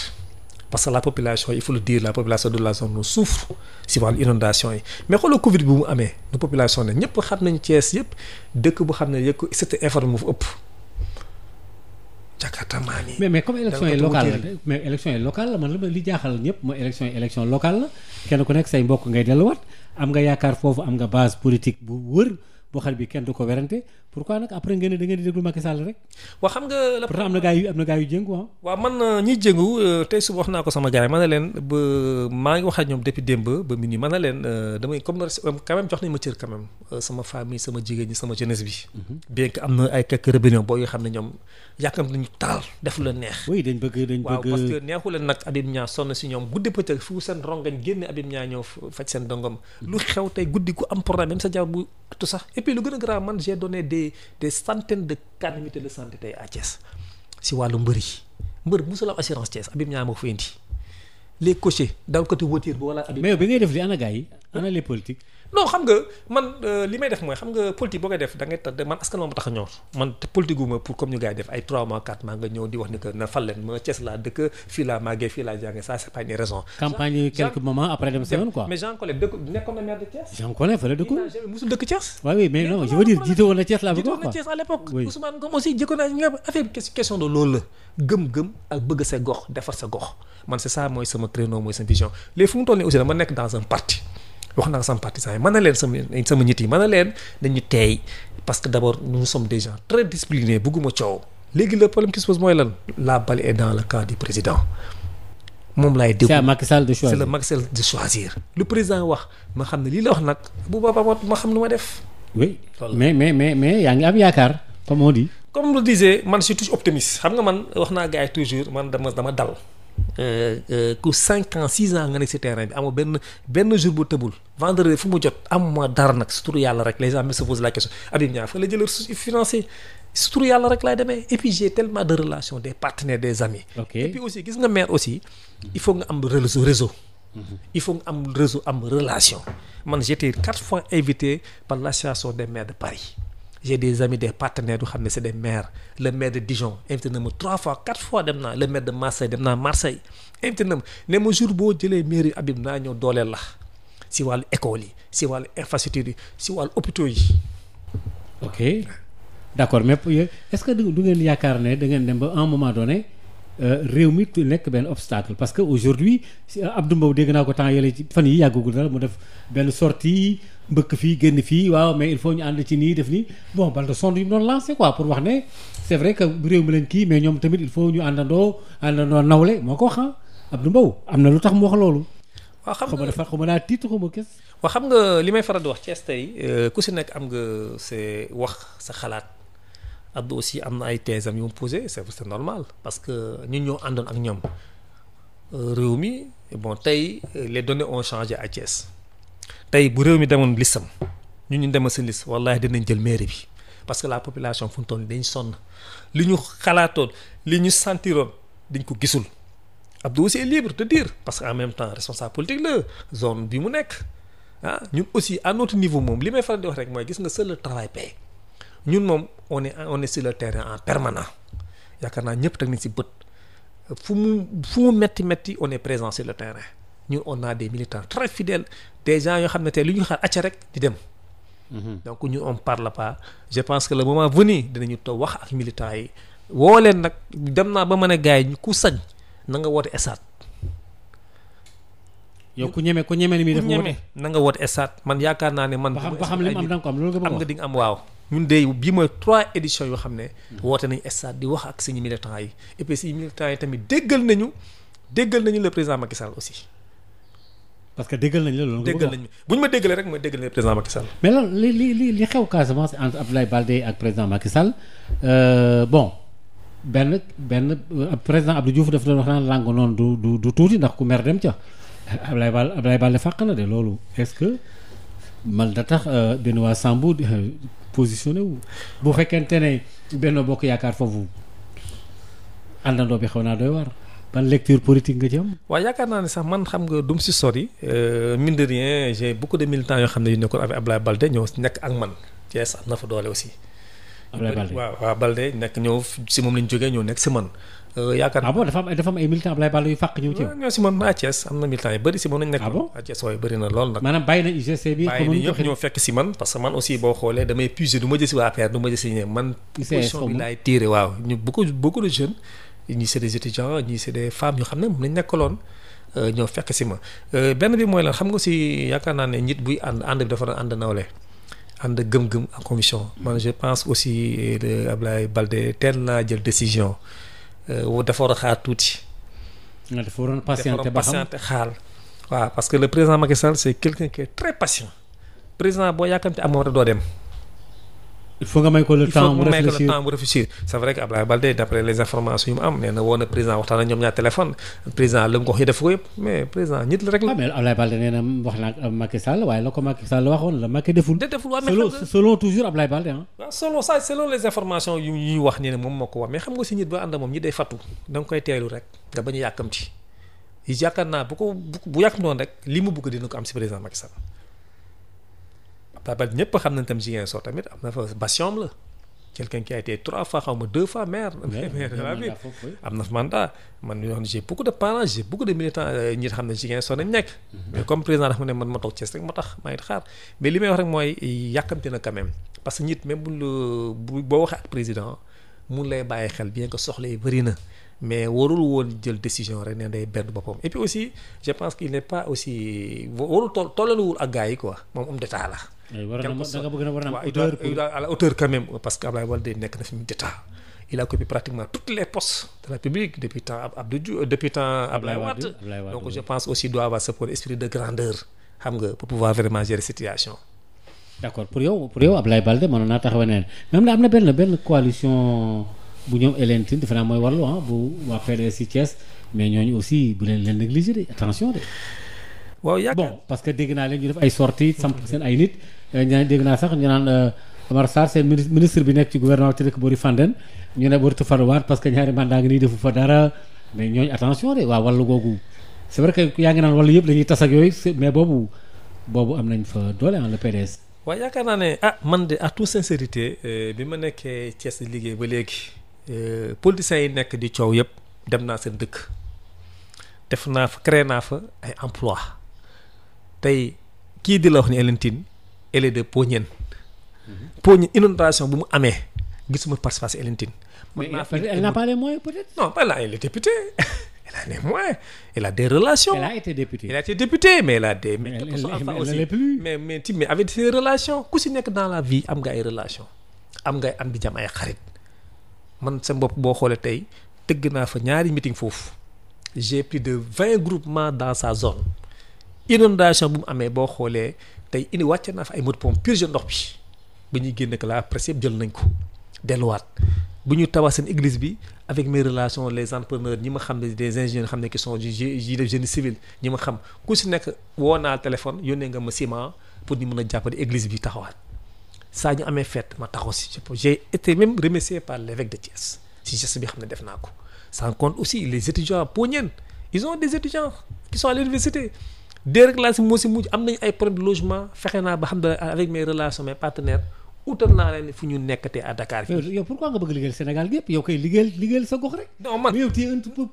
parce que la population il faut le dire la population de la zone souffre si wàllu inondation yi mais xoolal Covid bi mu amee nu population ne ñëpp xam nañu Thiès yëpp dëkk bu xam ne yëpp c'était informé mu fa ëpp Jakarta maa nii. mais comme élection yi locale la man li jaaxal ñëpp mooy élection locale la kenn ku nekk say mbokk ngay delluwaat am nga yaakaar foofu am nga base politique bu wër. boo xam bi kenn du ko werante pourquoi nag après ngeen da ngeen di déglu Macky Sall rek. waaw xam nga. pourtant am na gaa yu jëngu ah. waaw man ñiy jëngu tey suba wax naa ko sama gars yi ma ne leen ba maa ngi wax ak ñoom depuis démb ba minuit ma ne leen damay comme quand même jox nañ ma cër quand même sama famille sama jigéen ñi sama jeunesse bi. bien que am na ay quelques rébellions boo yoo xam ne ñoom yàkkam nañu taal def lu leen neex. oui dañ bëgg waaw parce que neexu leen nag Habib Niang sonn si ñoom guddi pëccëg fu seen rongañ génne Habib Niang ñëw faj seen dongom. lu xew tey guddi ku am problème même sa jabar bu ëttu sax et puis lu gën a grave man j'ai donné des centaines de cartes mutuelles de santé tey à Thiès si wàllu mbër musul am assurance Thiès Habib Niang moo ko fa indi les cochers dans le côté voiture bi wala. mais bi ngay def li ana gars yi ana les politiques. non xam nga man li may def mooy xam nga politique boo koy def da ngay man askan moo ma tax a ñor man politique gu ma pour comme ñu gars yi def ay 3 mois 4 mois nga ñëw di wax ni que na fal leen ma Thiès laa dëkk fii laa màggee fii laa jàngee ça c'est pas une raison. campagne quelques moments après dem sa yoon quoi. mais Jean Collé dëkk nekkoon na maire de Thiès. Jean Collé fa la dëkk. musul dëkk Thiès. oui mais non je veux dire jiite woon na Thiès laa bëgg quoi. jiite woon na Thiès à l'époque. Ousmane Ngom aussi jëkkoon naa nga affaire question de loolu la gëm-gëm ak bëgg sa gox defar sa gox man c'est ça mooy sama créneau mooy sama vision léegi fu mu toll nii aussi dama nekk dans un parti wax naa sama partisan yi mën na leen sama nit yi mën na leen dañu teey parce que d'abord nous sommes des gens très disciplinés bëgguma coow léegi le problème qui se pose mooy lan la balle est dans le camp du président moom laay déglu. c'est à Macky Sall de choisir. c'est le Macky Sall de choisir. lu président wax ma xam ne lii la wax nag bu boobaa ma xam nu ma def. oui mais yaa ngi am yaakaar comme on dit. comme le disait man je suis toujours optimiste xam nga man wax naa gars yi toujours man dama dal. ku 5 ans 6 ans nga nekk si terrain bi amoo benn jour bu tëbul vendredi fu mu jot amuma dara nag surtout yàlla rek les gens me se posent la question Habib Niang fa la jël ressources financières surtout yàlla rek laay demee et puis j'ai tellement de relations des partenaires des amis. Et puis aussi gis nga maire aussi il faut nga am réseau. Il faut nga am réseau am relation man j'étais 4 fois invité par l'association des maires de Paris. J'ai des amis des partenaires yu xam ne c'est des maires le maire de Dijon invité na ma 3 fois 4 fois dem naa le maire de Marseille dem naa Marseille invité na ma ne ma jour boo jëlee mairie Habib naa ñëw dooleel la si wàllu école yi si wàllu infrastructure yi si wàllu hôpitaux yi. ok d'accord mais est-ce que du ngeen yaakaar ne da ngeen dem ba un moment donné réew mi nekk benn obstacle parce que aujourd'hui Abdou Mbow dégg naa ko temps yële ci fan yi yàggagul dara mu def benn sortie mbëkk fii génn fii waaw mais il faut ñu ànd ci nii def nii bon bal de sonde yu mu doon lancé quoi pour wax ne c'est vrai que réew mi leen kii mais ñoom tamit il faut ñu àndandoo nawle moo ko wax Abdou Mbow am na lu tax mu wax loolu. waaw xam nga xaw ma daa tiit xaw ma kes. waaw xam nga li may faral di wax Thiès tey ku si nekk am nga c'est wax sa xalaat Abdou aussi am na ay thèses am yu mu posé c'est normal parce que ñun ñoo àndoon ak ñoom réew mi bon tey les données ont changé à Thiès. tey bu réew mi demoon listam ñu demal seen liste wallahi dinañ jël mairie bi parce que la population fu mu toll dañ sonn li ñu xalaatoon li ñu sentiroon dañ ko gisul Abdou aussi est libre de dire parce que en même temps responsable politique la zone bi mu nekk ñun aussi à notre niveau moom li may faral di wax rek mooy gis nga seul le travail paye ñun moom on est sur le terrain en permanent yaakaar naa ñëpp teg nañ si bët fu mu metti on est présent sur le terrain. ñun on a des militants très fidèles des gens yoo xam ne tey lu ñu xaar acca rek di dem. donc ñun on parle pas je pense que le moment venu dinañu toog wax ak militants yi woo leen nag dem naa ba mën a gars yi ku sañ na nga woote stade. yow ku ñeme ni muy def woote na nga woote stade man yaakaar naa ne man. ba xam li mu am da nga ko am loolu nga am nga di nga am waaw. ñun de bii mooy 3 éditions yoo xam ne. woote nañu stade di wax ak suñu militants yi et puis suñu militants yi tamit déggal nañu le président Macky Sall aussi. parce que déggal nañ la loolu. déggal nañ bu ñu ma déggalee rek mooy déggal nañ président Macky Sall. mais lan li xew Casamance entre Abdoulaye Baldé ak président Macky Sall bon benn président Abdou Diouf daf doon wax naan làng noonu du tuuti ndax ku mer dem ca Abdoulaye Baldé fàq na de loolu est-ce que man da tax Benoît Sambou positionné wu bu fekkente ne Benno Bokk Yaakaar foofu àndandoo bi xaw naa doy war. ban lecture politique nga ci am. waaw yaakaar naa ne sax man xam nga du mu si sori mine de rien j'ai beaucoup de militants yoo xam ne yu nekkoon avec Abdoulaye Baldé ñëw nekk ak man Thiès am na fa doole aussi. Abdoulaye Baldé waaw Baldé nekk ñëw si moom lañ jógee ñëw nekk si man. yaakaar bon dafa am ay militants Abdoulaye Baldé yu fàq ñëw ci. ñoo si man à Thiès am na militants yu bëri si moom lañ nekk. bon à Thiès waaye bëri na lool nag. maanaam bàyyi na UGC bi. bàyyi na ñëpp ñoo fekk si man parce que man aussi boo xoolee damay puiser du ma jël si waa APR du ma jël si ñoom man. position bi laay tirer waaw ñu beaucoup de jeunes ñii c'est des étudiants ñii c'est des femmes yoo xam ne moom lañ nekkaloon ñoo fekk si ma benn bi mooy lan xam nga si yaakaar naa ne nit buy ànd bi dafa doon ànd nawle ànd gëm-gëm ak conviction man je pense aussi Abdoulaye Baldé teel naa jël décision dafa war a xaar tuuti. dafa waroon patienter ba xam xaar waaw parce que le président Macky Sall c'est quelqu'un qui est très patient président boo yàkkamte am moo doo dem. il faut nga may ko le temps mu réfléchir c'est vrai que Abdoulaye Baldé d'après les informations yu mu am nee na woon na président waxtaan ak ñoom ñaar téléphone président lu mu ko wax ñu def ko yëpp mais président nit la rek la. mais Abdoulaye Baldé nee na wax na ak Macky Sall waaye la ko Macky Sall waxoon la Macky deful. waaw selon toujours Abdoulaye Baldé waaw selon les informations yu ñuy wax ni ne moom moo ko wax mais xam nga si nit ba ànd moom ñi day fattu da nga koy teelu rek nga bañ a yàkkamti yaakaar naa bu yàkkamti noonu rek li mu bëgg dina ko am si président Macky Sall. Abdoulaye Baldé ñëpp xam nañ tam Ziguinchor tamit am na fa bastion la quelqu'un qui a été 3 fois xaw ma 2 fois maire de la ville am na fa mandat man yoo xam ne j'ai beaucoup de parents j'ai beaucoup de militants ñi xam ne Ziguinchor nañ nekk mais comme président dafa ne man ma toog Thiès rek moo tax maa ngi xaar mais li may wax rek mooy yàkkamte na quand même parce que nit même boo waxee ak président mun lay bàyyi xel bien que soxla yi bëri na mais warul woon jël décision rek ne day benn boppam et puis aussi je pense qu'il n'est pas aussi warul tollaluwul ak gars yi quoi moom homme d'état la. war na am à la hauteur quand même parce que Abdoulaye Baldé nekk na fi mu d'état il a occupé pratiquement toutes les postes de la République depuis temps Abdou Diouf depuis temps Abdoulaye Wade. Donc je pense aussi doit avoir ce esprit de grandeur xam nga pour pouvoir vraiment gérer situation. d'accord pour yow Abdoulaye Baldé mënoon naa taxaw ne même am na benn coalition bu ñoom Hélène Tine defe naa mooy wàllu bu waa PDS ci Thiès mais ñooñu aussi bu leen négliger de attention de. waaw yaakaar bon parce que dégg naa leen ñu def ay sorties samp seen ay nit ñaan dégg naa sax ñu naan Omar Sarr seen ministre bi nekk ci gouvernement ci dëkk boori Fandène ñu ne waratu faruwaat parce que ñaari mandat ngi nii defu fa dara mais ñooñu attention de waa wàllu googu c'est vrai que yaa ngi naan wàllu yëpp dañuy tas ak yooyu mais boobu am nañ fa doole le PDS. waaw yaakaar naa ne man de à toute sincérité bi ma nekkee Thiès di liggéey ba léegi politiciens yi nekk di coow yëpp dem naa seen dëkk def naa fa créé naa fa ay emploi tey kii di la wax ni Hélène Tine elle est de Pognène. Pognène inondation bu mu amee gisuma participation Hélène Tine. mais elle n'a pas les moyens peut-être. non elle est députée elle a les moyens elle a des relations. elle a été députée. mais elle a des. mais avec ses relations ku si nekk dans la vie am nga ay relations am nga am di jàmm ay xarit man sa bopp boo xoolee tey tëgg naa fa ñaari meeting foofu j'ai plus de 20 groupements dans sa zone inondation bu mu amee boo xoolee tey wàcce naa fa ay moto pompe purger ndox bi ba ñuy génn que la presse yëpp jël nañ ko delluwaat bu ñu tabax seen église bi avec mes relations les entrepreneurs ñi ma xam ne des ingénieurs xam ne qui sont de génie civil ñi ma xam ku si nekk woo naa téléphone yónnee nga ma ciment pour ñu mën a jàppale église bi taxawaat saa ñu amee fête ma taxaw si j'ai été même remercié par l'évêque de Thiès si geste bi xam ne def naa ko sans compte aussi les étudiants Pognène ils ont des étudiants qui sont à l'université dér laa si moo si mujj am nañu ay problème de logement fexe naa ba xam ne avec mes relations mes partenaires utal naa leen fu ñu nekkatee à Dakar. yow pourquoi nga bëgg liggéeyal Sénégal gi yëpp yow koy liggéeyal sa gox rek. non man yow tu es un peu.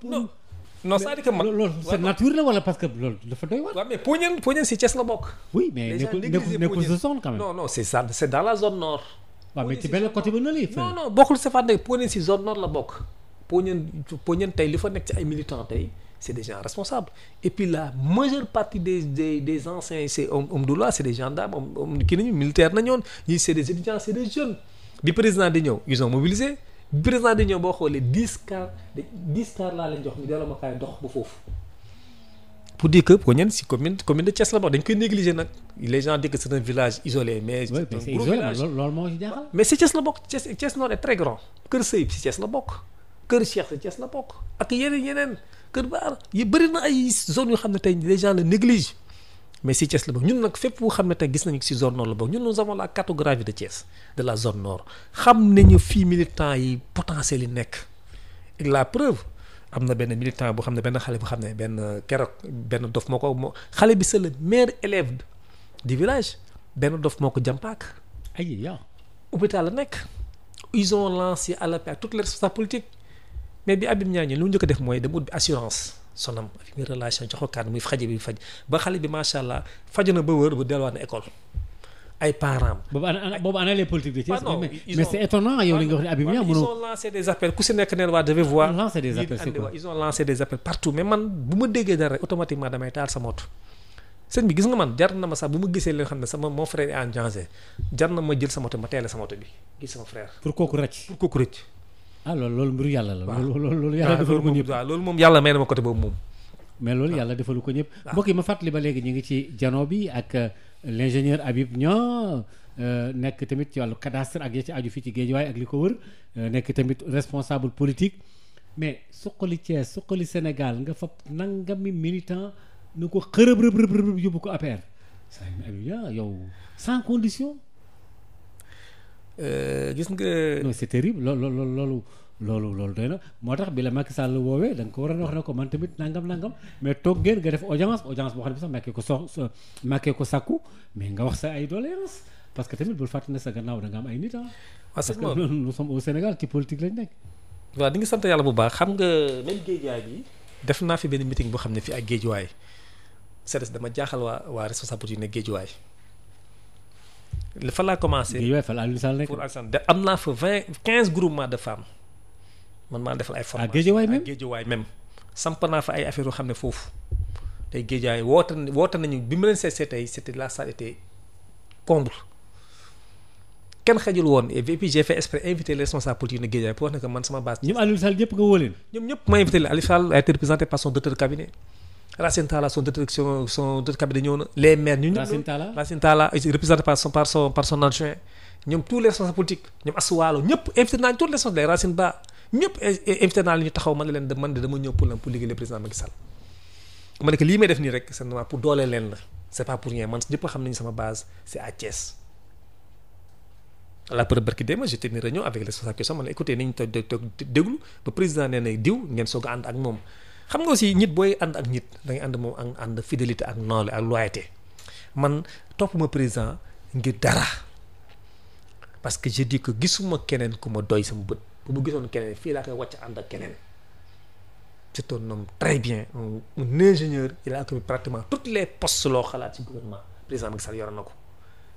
non c'est-à-dire que man loolu c'est nature la wala parce que loolu dafa doy waar. waaw mais Pognène si Thiès la bokk. oui mais nekkul sa zone quand même. non c'est ça c'est dans la zone nord. waaw mais ci benn côté ba noonu non bokkul sa fànn Pognène si zone nord la bokk. Pognène tey li fa nekk ci ay militants tey c'est des gens responsables et puis la majeure partie des anciens c'est hommes de loi c'est des gendarmes kii nañu militaire nañoon ñii c'est des étudiants c'est des jeunes bi président di ñëw ils ont mobilisé bi président di ñëw boo xoolee 10 cars laa leen jox ñu delloo ma kaay dox ba foofu pour dire que Pognène si commune de Thiès la bokk dañ koy négliger nag les gens disent que c'est un village isolé mais c'est un gros village loolu moo ci jaaxal mais si Thiès la bokk Thiès Nord est très grand Kër Seyib si Thiès la bokk Kër Cheikh si Thiès la bokk ak yeneen Kër Baar yi bëri na ay zones yoo xam ne tey les gens le négligent mais si Thiès la bokk ñun nag fépp boo xam ne tey gis nañu si zone nord la bokk ñun nous avons la cartographie de Thiès de la zone nord xam nañu fii militants yi potentiel yi nekk et la preuve am na benn militant boo xam ne benn xale boo xam ne benn dof moo ko xale bi c'est le meilleur élève du village benn dof moo ko jàmpaak ay yow hôpital la nekk ils ont lancé à l'appel toutes les responsables politiques mais bi Habib Niang lu mu njëkk a def mooy dem ut bi assurance sonam avec mes relations jox ko kàddu muy faje bi faj ba xale bi macha allah faju na ba wër bu delluwaat na école ay parents. boobu ana les politiques de Thiès. mais c'est étonnant yow li nga wax ne Habib Niang mënoo. ils ont lancé des appels ku si nekk ne waa devez voir. lancer des appels c'est quoi ils ont lancé des appels partout mais man bu ma déggee dara rek automatiquement damay taal sama moto. sëñ bi gis nga man jar na ma sax bu ma gisee leen xam ne sama mon frère est en danger jar na ma jël sa moto ma teele sa moto bi gis sama frère. pour kooku rëcc. ah loolu mbiru yàlla la. waaw loolu yàlla defalu ko ñëpp. waaw loolu moom yàlla may na ma côté boobu moom. mais loolu yàlla defalu ko ñëpp. mbokk yi ma fàttali ba léegi ñu ngi ci jano bi ak l'ingénieur Habib Niang nekk tamit ci wàllu cadastre ak ya ci aju fii ci Guédiawaye ak li ko wër nekk tamit responsable politique mais suqali Thiès suqali Sénégal nga fab nangami militant nu ko xërëb rëb yóbbu ko APR. saa Habib Niang yow sans condition. gis nga. non c'est terrible loolu doy na moo tax bi la Macky Sall woowee da nga ko war a wax ne ko man tamit nangam mais toog ngeen nga def audience boo xam ne sax Macky ko sàkku mais nga wax sa ay doléance parce que tamit bul fàttali ne sa gannaaw da nga am ay nit parce que nous sommes au Sénégal ci politique lañ nekk. waaw di nga sant yàlla bu baax xam nga même Guédiawaye bi def naa fi benn meeting boo xam ne fii ak Guédiawaye c'est dama jaaxal waa responsable politique ne Guédiawaye fa laa commencé. Guédiawaye fa la Aliou Sall nekk pour Alassane am naa fa 15 groupements de femmes man maa defal ay formations. Guédiawaye même samp naa fa ay affaires yoo xam ne foofu tey Guédiawaye woote nañu bi ma leen seetsee tey c'était la salle était comble kenn xajul woon et puis j'ai fait exprès inviter les responsables politiques de Guédiawaye pour wax ne que man sama base. ñoom Aliou Sall ñëpp nga woo leen. ñoom ñëpp ma invité leen. Aliou Sall a été représenté par son directeur de cabinet. Racine Talla son directeur de cabinet ñëw na. les maires ñun ñëpp Racine Talla représenté par son adjoint. ñoom tous les responsables politiques ñoom Asuwaalo ñëpp invité naa tous les responsables Racine Ba ñëpp invité naa la ñu taxaw man de dama ñëw pour liggéey le président Macky Sall. ma ne que lii may def nii rek c'est normal pour dooleel leen la c'est pas pour rien man ñëpp xam nañu sama base c'est à Thiès. la preuve barki démb j'étais une réunion avec les responsables question man écoutez nañu toog déglu ba président nee na diw ngeen soog a ànd ak moom. xam nga aussi nit booy ànd ak nit da ngay ànd moom ak ànd fidélité ak nawle ak loyauté man topp ma président ngir dara parce que je dis que gisuma keneen ku ma doy sama bët bu mu gisoon keneen fii laa koy wàcc ànd ak keneen. c'est un homme très bien un ingénieur il a occupé pratiquement toutes les postes loo xalaat ci gouvernement président Macky Sall yore na ko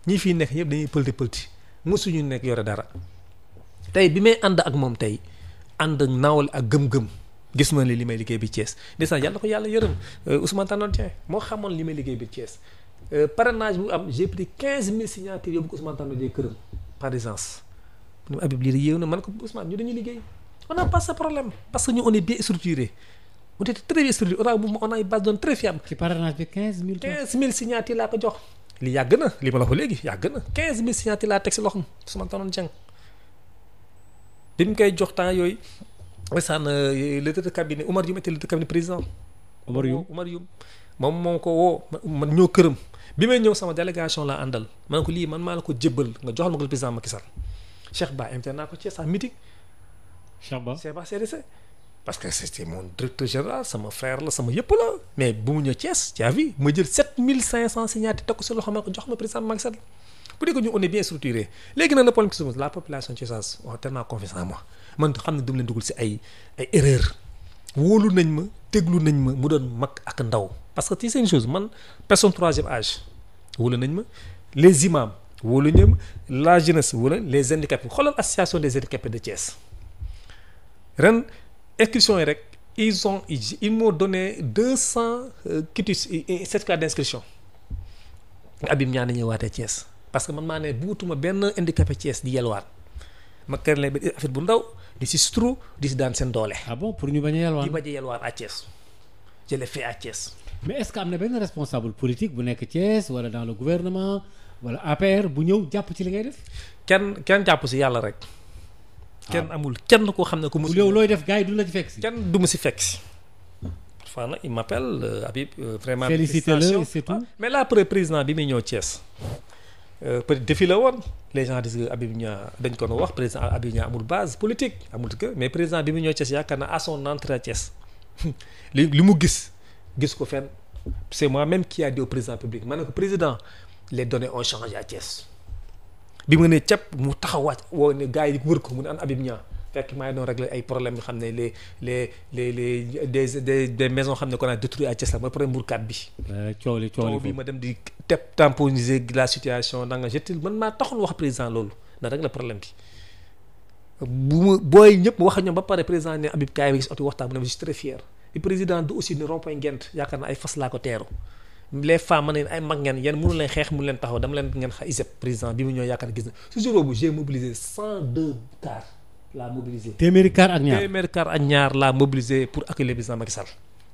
ñi fii nekk ñëpp dañuy pëlti mosuñu nekk yore dara tey bi may ànd ak moom tey ànd nawle ak gëm-gëm gis na li may liggéey bi Thiès ndeysaan yàlla ko yàlla yërëm Ousmane Tanor Dieng moo xamoon li may liggéey bi Thiès parrainage bu am j'ai pris 15000 signatures yóbbu ko Ousmane Tanor Dieng këram par exemple ñu Habib lii yéew na man ko Ousmane ñu dañuy liggéey on n'a pas ce problème parce que ñu on est bien structuré on était très bien structuré on a une base de données très fiable. ci parrainage bi 15000 signatures laa ko jox. li yàgg na li ma la ko léegi yàgg na 15000 signatures laa teg si loxoom Ousmane Tanor Dieng bi mu koy jox temps yooyu ndeysaan le directeur de cabinet Oumar Youm était le directeur de cabinet président. Oumar Youm moom moo ko woo man ñëw këram bi may ñëw sama délégation laa àndal ma ne ko lii man maa la ko jébbal nga joxal ma ko le président Macky Sall Cheikh Ba invité naa ko ci sa meeting. Cheikh Ba CDC parce que c'était mon directeur général sama frère la sama yëpp la mais bu mu ñëw Thiès tu as vu ma jël 7500 signatures teg ko si loxo ma ko jox ma président Macky Sall pour dire que ñu on est bien structuré léegi nag le problème qui se pose la population thiessoise ont tellement confiance en moi man xam ne du ma leen dugal si ay erreur wóolu nañ ma déglu nañ ma mu doon mag ak ndaw parce que c'est une chose man personne troisième âge wóolu nañ ma les imams wóolu nañ ma la jeunesse wóolu les handicapés xoolal association des handicapés de Thiès ren inscription yi rek ils m'ont donné 200 quitus certificat d'inscription Habib ñaan nañu waatee Thiès parce que man maa ne buutuma benn handicapé Thiès di yelwaat ma kër lay ba affaire bu ndaw di si sutru di si daan seen doole. ah bon pour ñu bañ a yelwaan di bañ a yelwaan à Thiès je l'ai fait à Thiès. mais est-ce que am na benn responsable politique bu nekk Thiès wala dans le gouvernement wala APR bu ñëw jàpp ci li ngay def. kenn jàpp si yàlla rek. kenn amul kenn koo xam ne ko. yow looy def gars yi du la ci fekk si. kenn du ma si fekk si. enfin nag il m'appelle Habib vraiment. félicitez-le c'est tout. mais là après président bi muy ñëw Thiès. peut-être défi la woon les gens disent que Habib Niang dañ ko wax président Habib Niang amul base politique amul que mais président bi mu ñëw Thiès yaakaar naa à son entrée à Thiès li mu gis ko fenn c'est moi-même qui a dit au président public ma ne ko président les données ont changé à Thiès bi ma ne cap mu taxawaat woo ne gars yi wër ko mu ne an Habib Niang fekk maa ngi doon régler ay problèmes yoo xam ne des maisons xam ne qu'on a détruit à Thiès la mooy problème mburkat bi. coow bi ma dem di tamponiser la situation da nga jetil man maa taxoon wax président loolu na régler problème bi bu ma booy ñëpp wax ak ñoom ba pare président ne Habib kaay bi gis oto waxtaan mu ne je suis très fier le président du aussi ne rond-point Ngent yaakaar naa ay fas laa ko teeru les femmes ma ne ay mag ngeen yéen mënu leen xeex mënu leen taxaw dama leen ngeen xa ISEP président bi mu ñëw yaakaar gis na ce jour boobu j'ai mobilisé 102 cars laa mobilisé. téeméeri car ak ñaar laa mobilisé pour accueillir le président Macky Sall.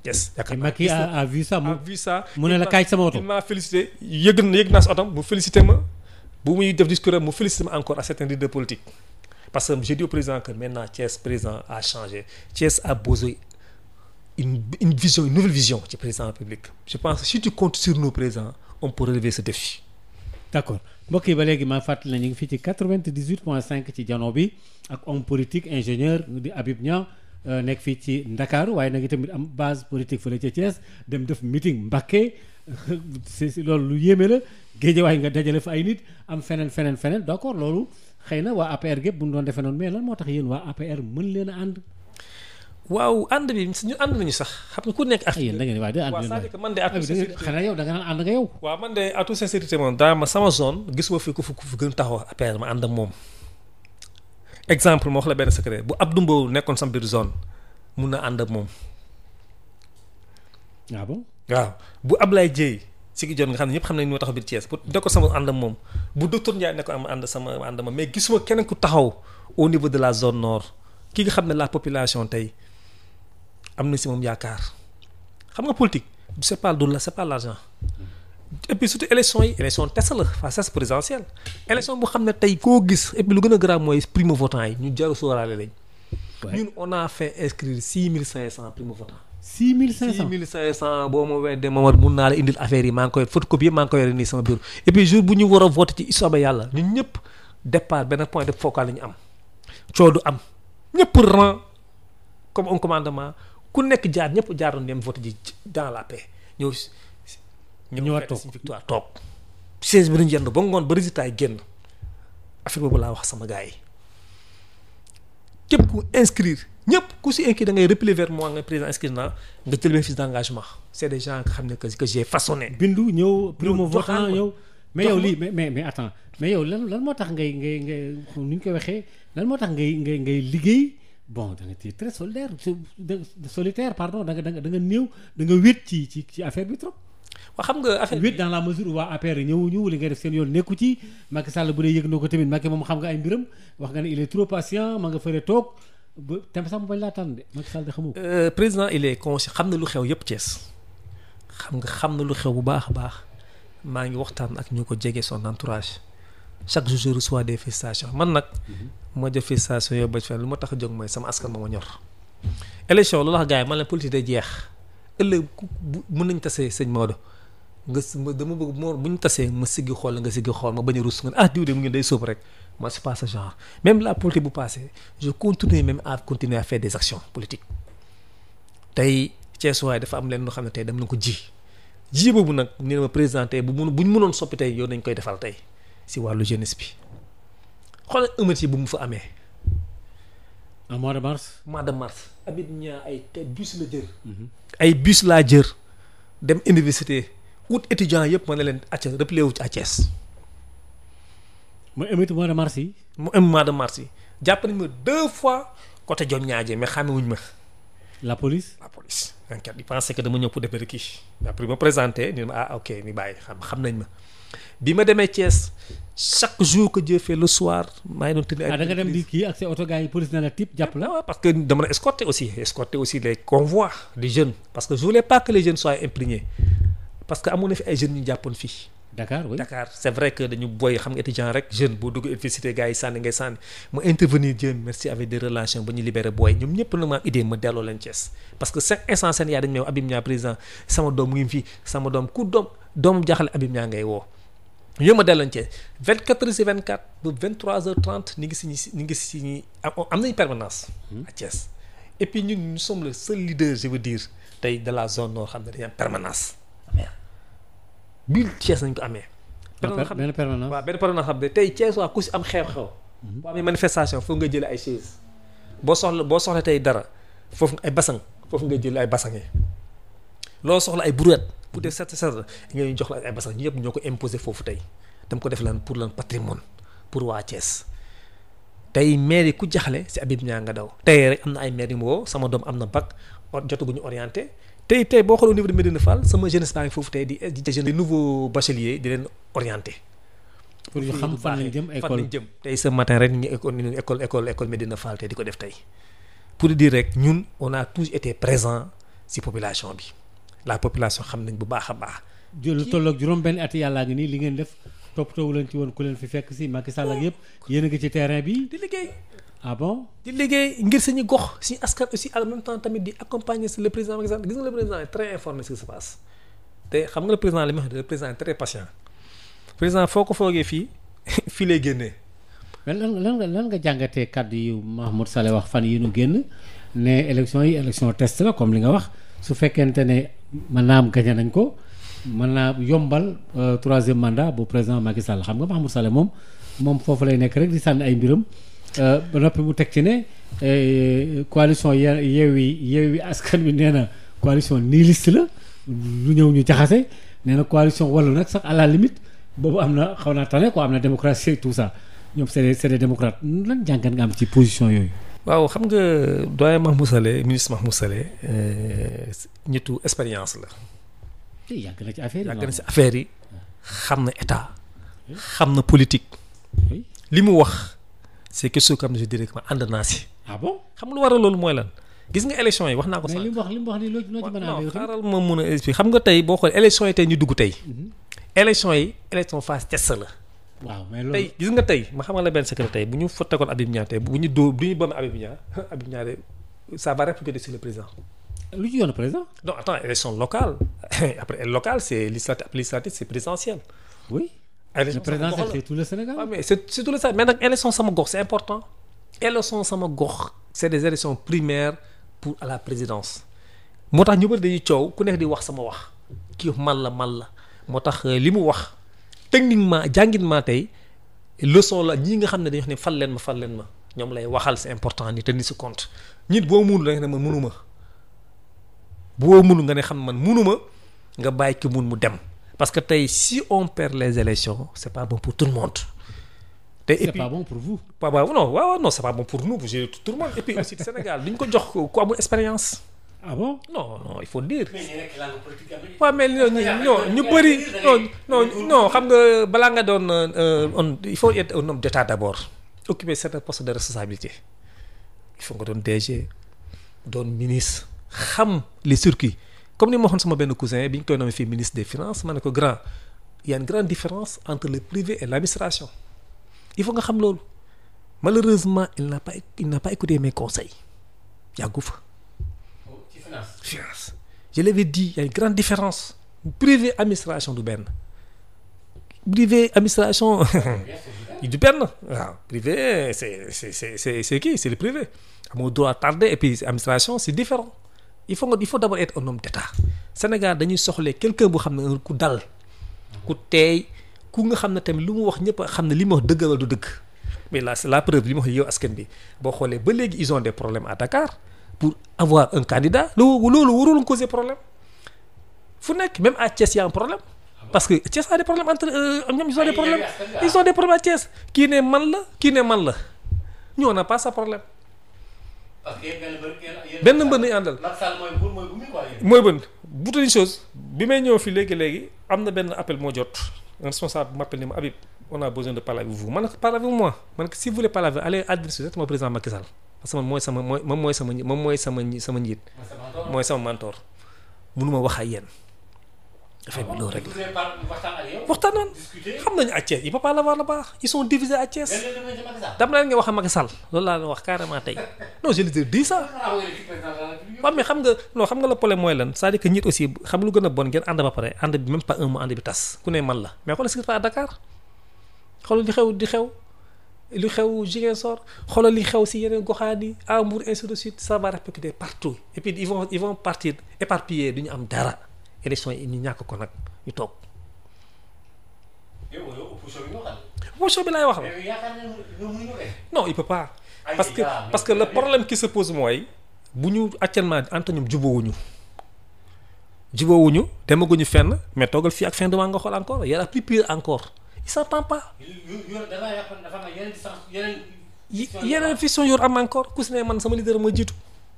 yes yaakaar naa Macky a vu ça mu ne la kaay sama oto. il m'a félicité yëg naa si otom mu félicité ma bu muy def discours mu félicité ma encore à certains leaders politiques parce que j'ai dit au président que maintenant Thiès président a changé Thiès a besoin une vision une nouvelle vision ci président de la République je pense que si tu comptes sur nous président on peut relever ce défi. d'accord mbokk yi ba léegi maa fàttali na ñu ngi fii ci 98.5 ci jano bi ak homme politique ingénieur di Habib Niang nekk fii ci Ndakaaru waaye nag tamit am base politique fële ca Thiès dem def meeting Mbacké loolu lu yéeme la Guédiawaye nga dajale fa ay nit am feneen d'accord loolu xëy na waa APR gépp bu ñu doon defee noonu mais lan moo tax yéen waa APR mën leen a ànd. waaw ànd bi ñu ànd nañu sax xam nga ku nekk. ak yéen da ngeen waaye ànd c'est-à-dire que man de à toute sincérité xanaa yow da nga naan ànd nga yow. waaw man de à toute sincérité moom daa ma sama zone gisuma fi ku fi gën taxaw APR ma ànd ak moom exemple ma wax la benn secret bu Abdou Mbow nekkoon sama biir zone mun na ànd ak moom. ah bon waaw bu Ablaye Dieye Sigi Dione nga xam ne ñëpp xam nañ moo taxaw biir Thiès pour ne ko sama ànd moom bu docteur Ndiaye ne ko am ànd ma mais gisuma keneen ku taxaw au niveau de la zone nord ki nga xam ne la population tey am na si moom yaakaar xam nga politique c'est pas l'argent et puis surtout élection test la phase présidentielle élection boo xam ne tey koo gis et puis lu gën a grave mooy primo votant yi ñu jaru sóoraale lañ ñun on a fait inscrire 6500 primo votants 6500 boo ma weddee Momar mun naa la indil affaire yi maa ngi koy photocopie maa ngi koy yore nii sama bureau et puis jour bu ñu war a voté ci soobee yàlla ñun ñëpp départ benn point de focal la ñu am coow du am ñëpp rang comme un commandement ku nekk jaar ñëpp jaaroon dem voté ji dans la paix ñëwaat toog victoire toog siège bi dañu yenn ba ngoon ba résultat yi génn affaire boobu laa wax sama gars yi képp ku inscrire ñëpp ku si inscrire da ngay replier vers moi nga président inscrire naa nga jël benn fiche d'engagement c'est des gens nga xam ne que j'ai façonné. bindu ñëw primo votant ñëw mais yow lii mais attends mais yow lan moo tax ngay nu ñu koy waxee lan moo tax ngay liggéey bon da nga ci très solitaire pardon da nga néew da nga wéet ci affaire bi trop. waaw xam nga affaire wéet dans la mesure où waa APR ñëwuñu li ngay def seen yoon nekku ci Macky Sall bu dee yëg na ko tamit Macky moom xam nga ay mbiram wax nga ne il est trop patient ma nga fële toog ba tam sax mu bañ laa tànn de Macky Sall de xamu ko. président il est conscient xam na lu xew yëpp Thiès xam na lu xew bu baax a baax maa ngi waxtaan ak ñu ko jege son entourage chaque jour je reçois des félicitations man nag. moo jëf félicitation yooyu ba lu ma tax a jóg mooy sama askan ma ñor. élection loolu wax gars yi man la politique day jeex ëllëg mën nañ tasee sëñ Maodo. dama bëgg bu ñu tasee ma siggi xool la nga siggi xool ma bañ a rus nga diw de mu ngi day sóob rek moi c'est pas ce genre même la politique bu passé je continue même à continuer à faire des actions politiques tey Thiès waaye dafa am leen loo xam ne tey dama la ko ji boobu nag ni ma président tey bu ñu mënoon soppi tey yow nañ koy defal tey si wàllu jeunesse bi xoolal émeute bu mu fa amee. en mois de mars. Habib Niang ay bus la jër. ay bus laa jër dem université. wut étudiant yëpp ma ne leen acca replié wu ci à Thiès. mooy émeute mois de mars yi. mois de mars yi jàpp nañ ma 2 fois côté Diom ñaaje mais xamewuñ ma. la police. enquête yi pensé que dama ñëw pour defar kii après ma présenté ni ma ok ni bàyyi xam nañ ma bi ma demee Thiès chaque jour que Dieu fait le soir maa ngi doon tënk. da nga dem di kii ak sa oto gars yi police na la type jàpp la. parce que dama la escorter aussi les convois des jeunes parce que je voulais pas que les jeunes soient imprégnés. parce que amoon na fi ay jeunes ñu jàppoon fii. Dakar oui Dakar c'est vrai que dañu booy xam nga étudiant rek jeune boo dugg université gars yi sànni ngay sànni mu intervenir Dieu merci avec des relations ba ñu libéré booy ñoom ñëpp nag ma am idée ma delloo leen Thiès parce que chaque instant seen yaa dañu ne Habib Niang président sama doom mu ngi fii sama doom ku doom jaaxle Habib Niang ngay woo yow ma delloo leen Thiès 24h/24 ba 23h30 ni ngi si am nañu permanence à Thiès et puis ñun nous sommes le seul leader je veux dire tey de la zone nord xam ne dañu am permanence biir Thiès nañ ko amee. benn permanence waaw benn permanence xam ne tey Thiès waa ku si am xew-xew. boo amee manifestation foofu nga jëlee ay chaise boo soxla tey dara foofu ay basang foofu nga jëlee ay basang yi loo soxla ay brouette pour def set nga ñu jox la ay basang ñëpp ñoo ko imposer foofu tey dama ko def lan pour lan patrimoine pour waa Thiès tey maire yi ku jaxle si Habib Niang nga daw tey rek am na ay maire yu ma woo sama doom am na bac jotaguñu orienté. tey boo xoolee au niveau de Médina Fall sama jeunesse baa ngi foofu tey di jeune nouveau bachelier di leen orienté. pour ñu xam fan lañ jëm école tey ce matin rek ñu école Médina Fall tey di ko def tey pour dire rek ñun on a tous été présents ci population bi la population xam nañ bu baax a baax. lu tolloog juróom-benn at yàllaa ngi nii li ngeen def toppatoo leen ci woon ku leen fi fekk ci Macky Sall ak yëpp yéen a ngi ci terrain bi di liggéey. ah bon di liggéey ngir suñu gox suñu askan aussi en même temps tamit di accompagner le président Macky Sall gis nga le président est très informé ce qui se passe te xam nga le président li ma wax le président est très patient président foo ko foogee fii lay génnee. mais lan nga jàngatee kàddu yu Mahmoud Saleh wax fan yi nu génn ne élection test la comme li nga wax su fekkente ne mën naa am gañe nañ ko mën naa yombal 3e mandat bu président Macky Sall xam nga Mahmoud Saleh moom foofu lay nekk rek di sànni ay mbiram. ba noppi mu teg ci ne coalition Yewwi Askan Wi nee na coalition nihiliste la lu ñëw ñu jaxase nee na coalition Wallu nag sax à la limite boobu am na xaw naa tane quoi am na démocratie et tout ça ñoom c'est des démocrates lan jàngat nga am ci position yooyu. waaw xam nga doyen Mahmoud Saleh ministre Mahmoud Saleh ñettu expérience la yàgg na ci affaire yi. yàgg na ci affaire yi xam na état xam na politique. li mu wax c'est quelque chose comme je dirais que ma ànd naa si. ah bon xam lu waral loolu mooy lan gis nga élection yi wax naa ko. mais li mu wax nii loo ci mën a amee. xaaral ma mun a expliquer xam nga tey boo xoolee élection yi tey ñu dugg tey. élection yi élection phase test la. waaw mais loolu tey gis nga tey ma xamal la benn secret tey bu ñu fa tegoon Habib Niang tey bu ñu bomee Habib Niang de ça va répercuter sur le président. lu ci yoonu président. non attends élection locale après locale c'est législative c'est présidentiel. oui. élection le présidentiel c'est tout le Sénégal. waaw mais c'est tout le Sénégal mais nag élection sama gox c'est important. élection sama gox c'est des élections primaires pour à la présidence. moo tax ñu bëri dañuy coow ku nekk di wax sama wax kii mal la moo tax li mu wax techniquement jànginement tey leçon la ñii nga xam ne dañuy wax ne fal leen ma ñoom lay waxal c'est important ni tenir si compte nit boo munul da nga ne man munuma boo munul nga ne xam man munuma nga bàyyi ki mun mu dem parce que tey si on perd les élections c'est pas bon pour tout le monde. C'est pas bon pour vous. Pas bon non c'est pas bon pour nous pour gérer tout le monde et puis aussi Sénégal duñ ko jox ku amul expérience. ah bon non il faut dire. waaw mais ñu bëri non xam nga balaa nga doon il faut être un homme d'état d'abord occuper certains postes de responsabilité il faut nga doon DG doon ministre xam les circuits comme ni ma waxoon sama benn cousin bi ñu koy nommé fii ministre des finances ma ne ko grand il y a une grande différence entre le privé et l'administration. il faut nga xam loolu malheureusement il n'a pas écouté mes conseils yàggu fa. ci finance je l'avais dit il y a une grande différence privé administration du benn privé administration du benn waaw privé c'est qui c'est le privé amoo droit tardé et puis administration c'est différent il faut d'abord être un homme d'état Sénégal dañuy soxlee quelqu'un bu xam ne ku dal ku teey ku nga xam ne tamit lu mu wax ñëpp xam ne li mu wax dëgg wala du dëgg mais là c'est la preuve li ma wax yow askan bi boo xoolee ba léegi ils ont des problèmes à Dakar pour avoir un candidat loolu warul causer problème fu nekk même à Thiès y a un problème parce que Thiès a des problèmes entre ñoom ils ont des problèmes à Thiès kii ne man la ñu on n'a pas ça problème. parce que benn mbër nañu àndal. mooy bën bu une chose bi may ñëw fii léegi am na benn appel moo jot. un responsable m'appelle ni ma Habib on a besoin de parler avec vous man nag parler avec moi man si vous voulez parler avec allez adresser directement au président Macky Sall parce que moom mooy sama njiit mooy sama mentor mënuma wax ak yéen affaire bi loolu rek la waxtaan naan xam nañu à Thiès il peut pas l'avoir là-bas ils sont divisés à Thiès dama leen nga wax ak Macky Sall loolu laa leen wax carrément tey non je les ai dit ça waaw mais xam nga le problème mooy lan c'est-à-dire que nit aussi xam lu gën a bon ngeen ànd ba pare ànd bi même pas un mois ànd bi tas ku ne man la mais xoolal ce qui se passe à Dakar xoolal li xew Ziguinchor xoolal li xew si yeneen goxaan yi à Mbour ainsi de suite ça va répercuter partout et puis ils vont partir éparpillés du ñu am dara élection yi ñu ñàkk ko nag ñu toog. opposition bi laay wax la. non il peut pas. parce que le problème qui se pose mooy bu ñu actuellement entre ñoom jubóowuñu demaguñu fenn mais toogal fii ak fin de mois nga xool encore y a plus pire encore il s'entend pas. yeneen fiction yor am encore ku si ne man sama leader ma jiitu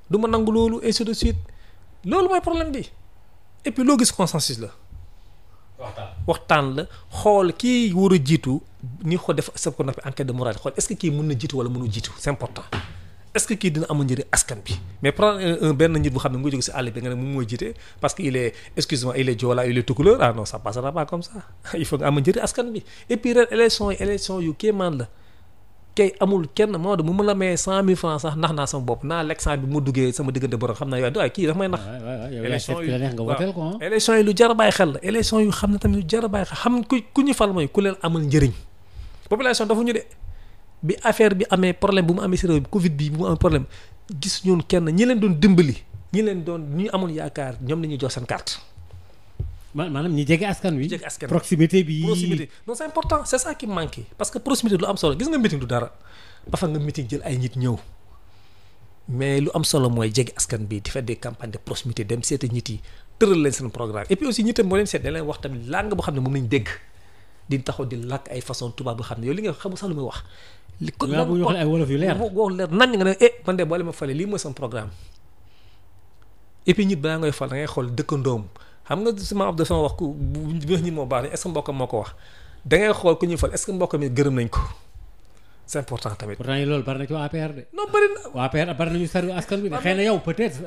du ma nangu loolu ainsi de suite loolu mooy problème bi et puis loo gis consensus la. waxtaan la xool kii war a jiitu ni ko def ce qu'on appelle enquête de moralité xool est-ce que kii mën na jiitu wala mënu jiitu c'est important est-ce que kii dina amul njëriñ askan bi mais prendre benn nit bu xam ne nga jóge ci àll bi nga ne moom mooy jiite parce que il est excuse-moi il est joola il est tukulóor ah non ça passera pas comme ça il faut nga amul njëriñ askan bi et puis ren élection yu kéemaan la kay amul kenn moo de mu ma la may 100 000 francs sax nax naa sama bopp naa lekk 100 bi mu duggee sama diggante borom xam naa yow waaye kii dafa may nax. élection yi lu jar a bàyyi xel la élection yu xam ne tamit lu jar a bàyyi xel xam ku ñu fal mooy ku leen amal njëriñ population dafa ñu de bi affaire bi amee problème bu mu amee si réew bi Covid bi bu mu amee problème gis ñun kenn ñi leen doon dimbali ñi amoon yaakaar ñoom la ñuy jox seen carte. maanaam ñi jege askan wi. proximité bi non c'est important c'est ça qui manque parce que proximité lu am solo gis nga meeting du dara dafa nga meeting jël ay nit ñëw mais lu am solo mooy jege askan bi di faire des campagnes de proximité dem seeti nit yi tëral leen seen programme et puis aussi ñi tam moo leen seet da leen wax tamit langue boo xam ne moom lañ dégg di taxaw di làkk ay façon tubaab boo xam ne yow li nga xamul sax lu muy wax. li ko bu ñu waxee ay wolof yu leer wax leer nañ nga ne man de boole ma fale lii mooy sama programme et puis nit balaa ngay fal da ngay xool dëkkandoom xam nga sama Abdou sama wax ku bu ñi moo baax est-ce que mbokkam moo ko wax da ngay xool ku ñuy fal est-ce que mbokkam yi gërëm nañ ko c'est important tamit. pourtant loolu bari na ci waa APR de. non bari na. waa APR bari nañu sari askan bi de xëy na yow peut-être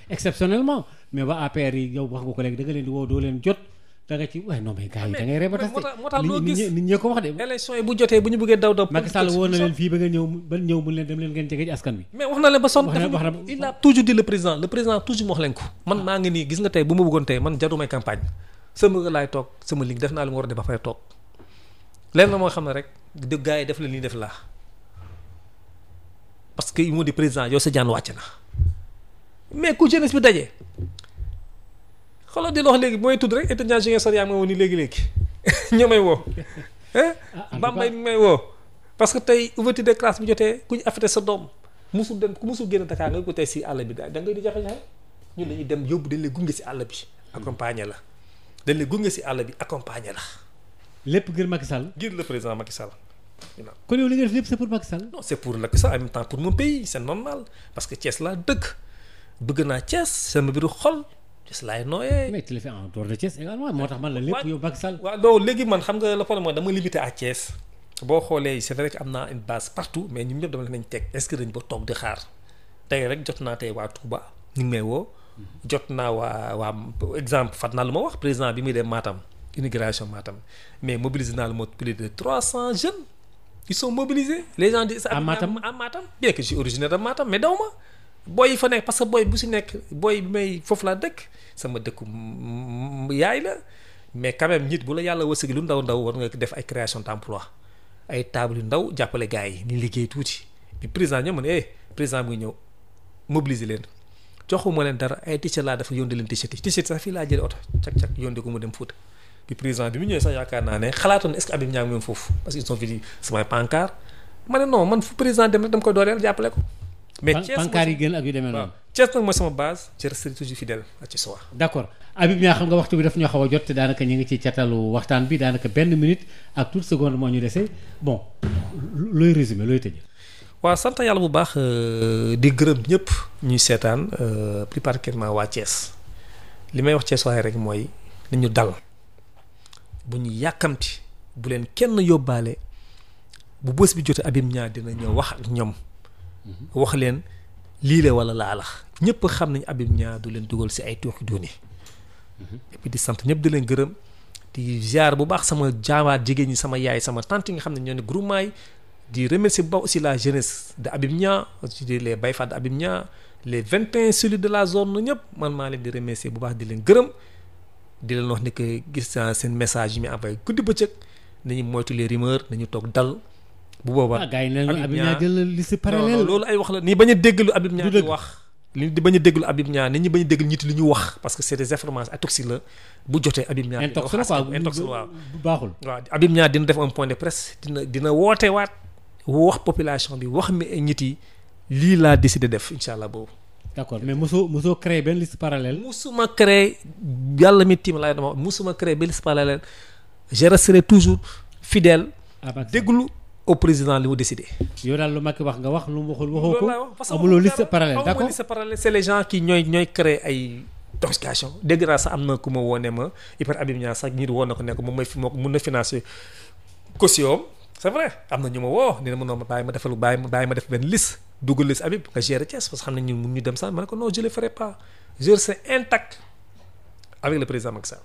exceptionnellement mais waa APR yi yow wax nga ko léegi da nga leen di woo doo leen jot da nga ci waaye non mais gars yi da ngay reba tas moo tax loo gis nit ñee ko wax de. élection yi bu jotee bu ñu bëggee daw Macky Sall woo na leen fii ba nga ñëw mu leen dem leen ngeen jege ci askan bi. mais wax na leen ba sonn wax na il a toujours dit le président toujours mu wax leen ko man maa ngi nii gis nga tey bu ma bëggoon tey man jarumay campagne sama laay toog sama ligue def naa lu ma war a def ba pare toog leen na moo xam ne rek de gars yi def la nii def laa parce que moo di président yow sa jaan wàcc na mais ku jeunesse bi dajee xoolal di la wax léegi bu may tudd rek étudiant Ziguinchor yaa ngi may woo nii léegi ñoo may woo Bambey mi may woo parce que tey ouverture de classe bi jotee ku ñu affecté sa doom musul dem ku musul génn Dakar nga ko tey si àll bi da ngay di jafe-jafe ñun dañuy dem yóbbu dañ lay gunge si àll bi accompagner la dañ lay gunge si àll bi accompagner la lépp ngir Macky Sall. ngir le président Macky Sall. kon yow li nga def lépp c'est pour Macky Sall. non c'est pour Macky Sall en même temps pour mon pays c'est normal parce que Thiès laa dëkk bëgg naa Thiès sama biiru xol Thiès laay nooyee. mais tu le fais en dehors de Thiès également moo tax man la lépp yow Macky Sall. waaw loolu léegi man xam nga le problème mooy dama limité à Thiès boo xoolee c'est vrai que am naa une base partout mais ñun ñëpp dama leen nañ teg inscrire nañ ba toog di xaar tey rek jot naa tey waa Touba ñu ngi may woo. jot naa waa exemple fat naa lu ma wax président bi muy dem Matam immigration Matam mais mobilisé naa lu mot plus de 300 jeunes ils sont mobilisés les gens disent. à Matam bien que je suis originaire de Matam mais daw ma booy yi fa nekk parce que booy bu si nekk booy bi may foofu laa dëkk sama dëkku yaay la mais quand même nit bu la yàlla wërsëg lu ndaw war nga def ay création d'emploi ay table yu ndaw jàppale gars yi ni liggéey tuuti bi président ñoo mën président bi ñëw mobiliser leen. joxuma leen dara ay t-shirt laa dafa yónde leen t-shirt sax fii laa jëlee oto cak yónde ko mu dem Fouta bi président bi mu ñëwee sax yaakaar naa ne xalaatoon est-ce que Habib Niang moom foofu parce que ils sont fi samay pancart ma ne non man fu président dem rek dama koy dooleel jàppale ko. mais Thiès pancart yi gën ak yu demee noonu. Thiès nag mooy sama base je reste toujours fidèle à Thiès waa. d'accord Habib Niang xam nga waxtu bi daf ñoo xaw a jot te daanaka ñu ngi ci catalu waxtaan bi daanaka benn minute ak toute seconde moo ñu dese bon looy résumé looy tëj. waaw sant yàlla bu baax di gërëm ñëpp ñuy seetaan plus particulièrement waa Thiès li may wax Thiès waaye rek mooy nañu dal bu ñu yàkkamti bu leen kenn yóbbaale bu bés bi jotee Habib Niang dina ñëw wax ak ñoom wax leen lii la wala laa la ñëpp xam nañ Habib Niang du leen dugal si ay tooxi dooni et puis di sant ñëpp di leen gërëm di ziar bu baax sama jaawaat jigéen ñi sama yaay sama tante yi nga xam ne ñoo ne groupement yi di remercier bu baax aussi la jeunesse de Habib Niang aussi les baykat de Habib Niang les 21 cellules de la zone ñëpp man maa leen di remercier bu baax di leen gërëm di leen wax ne que gis naa seen message yi muy envoyé guddi bëccëg nañu moytu les rumeurs nañu toog dal bu boobaa. gars yi ne Habib Niang jël liste parallèle loolu ay wax la ni bañ a dégg lu Habib Niang di wax li di bañ a dégg lu Habib Niang nit ñi bañ a dégg nit li ñu wax parce que c'est des informations toxiques la bu jotee Habib Niang intox la quoi intox waaw baaxul waaw Habib Niang dina def un point de presse dina woote waat wax population bi wax mi nit yi lii laa décidé def incha allah boobu. d'accord mais mosoo créé benn liste parallèle. musuma créé yàlla mi tiim laay dama musuma créé benn liste parallèle je resterai toujours fidèle. déglu au président li mu décidé. yow daal lu Macky wax nga wax lu mu waxul waxoo ko. parce que amuloo liste parallèle d'accord amuloo liste parallèle c'est les gens qui ñooy créé ay intoxication dégg naa sax am na ku ma woo ne ma Hyper Habib Niang sax ñi woon na ko ne ko moom mun na financer caution. c'est vrai am na ñu ma woo dina ma noonu bàyyi ma def benn liste dugal liste Habib nga gérer Thiès parce que xam ne ñun mun ñu dem sax ma ne ko non je le ferai pas je reste intact avec le président Macky Sall.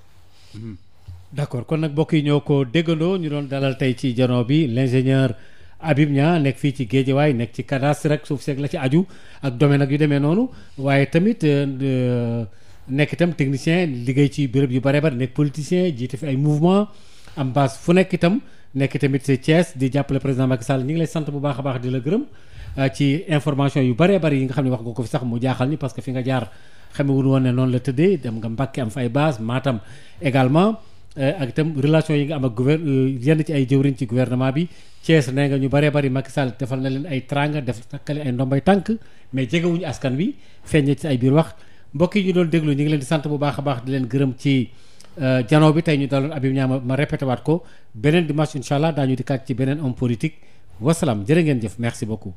d'accord kon nag mbokk yi ñoo ko déggandoo ñu doon dalal tey ci jano bi l'ingénieur Habib Niang nekk fii ci Guédiawaye nekk ci cadastre rek suuf seeg la ci aju ak domaine ak yu demee noonu waaye tamit nekk itam technicien liggéey ci béréb yu bare bare nekk politicien jiite fi ay mouvement am base fu nekk itam. nekk tamit Thiès di jàppale président Macky Sall ñu ngi lay sant bu baax a baax di la gërëm ci information yu bëree bëri yi nga xam ne wax nga ko fi sax mu jaaxal ni parce que fi nga jaar xamewuñu woon ne noonu la tëddee dem nga Mbacké am fa ay base Matam également ak itam relation yi nga am ak yenn ci ay jëwriñ ci gouvernement bi Thiès nee nga ñu bëree bëri Macky Sall defal na leen ay tranga def takkale ay ndombay tànk mais jegewuñu askan wi feeñ ci ay biir wax mbokk yi ñu doon déglu ñu ngi leen di sant bu baax a baax di leen gërëm ci janoo bi tey ñu daloon Habib Niang ma répété waat ko beneen dimanche incha allah daañu di kat ci beneen homme politique wasalaam jërë ngeen jëf merci beaucoup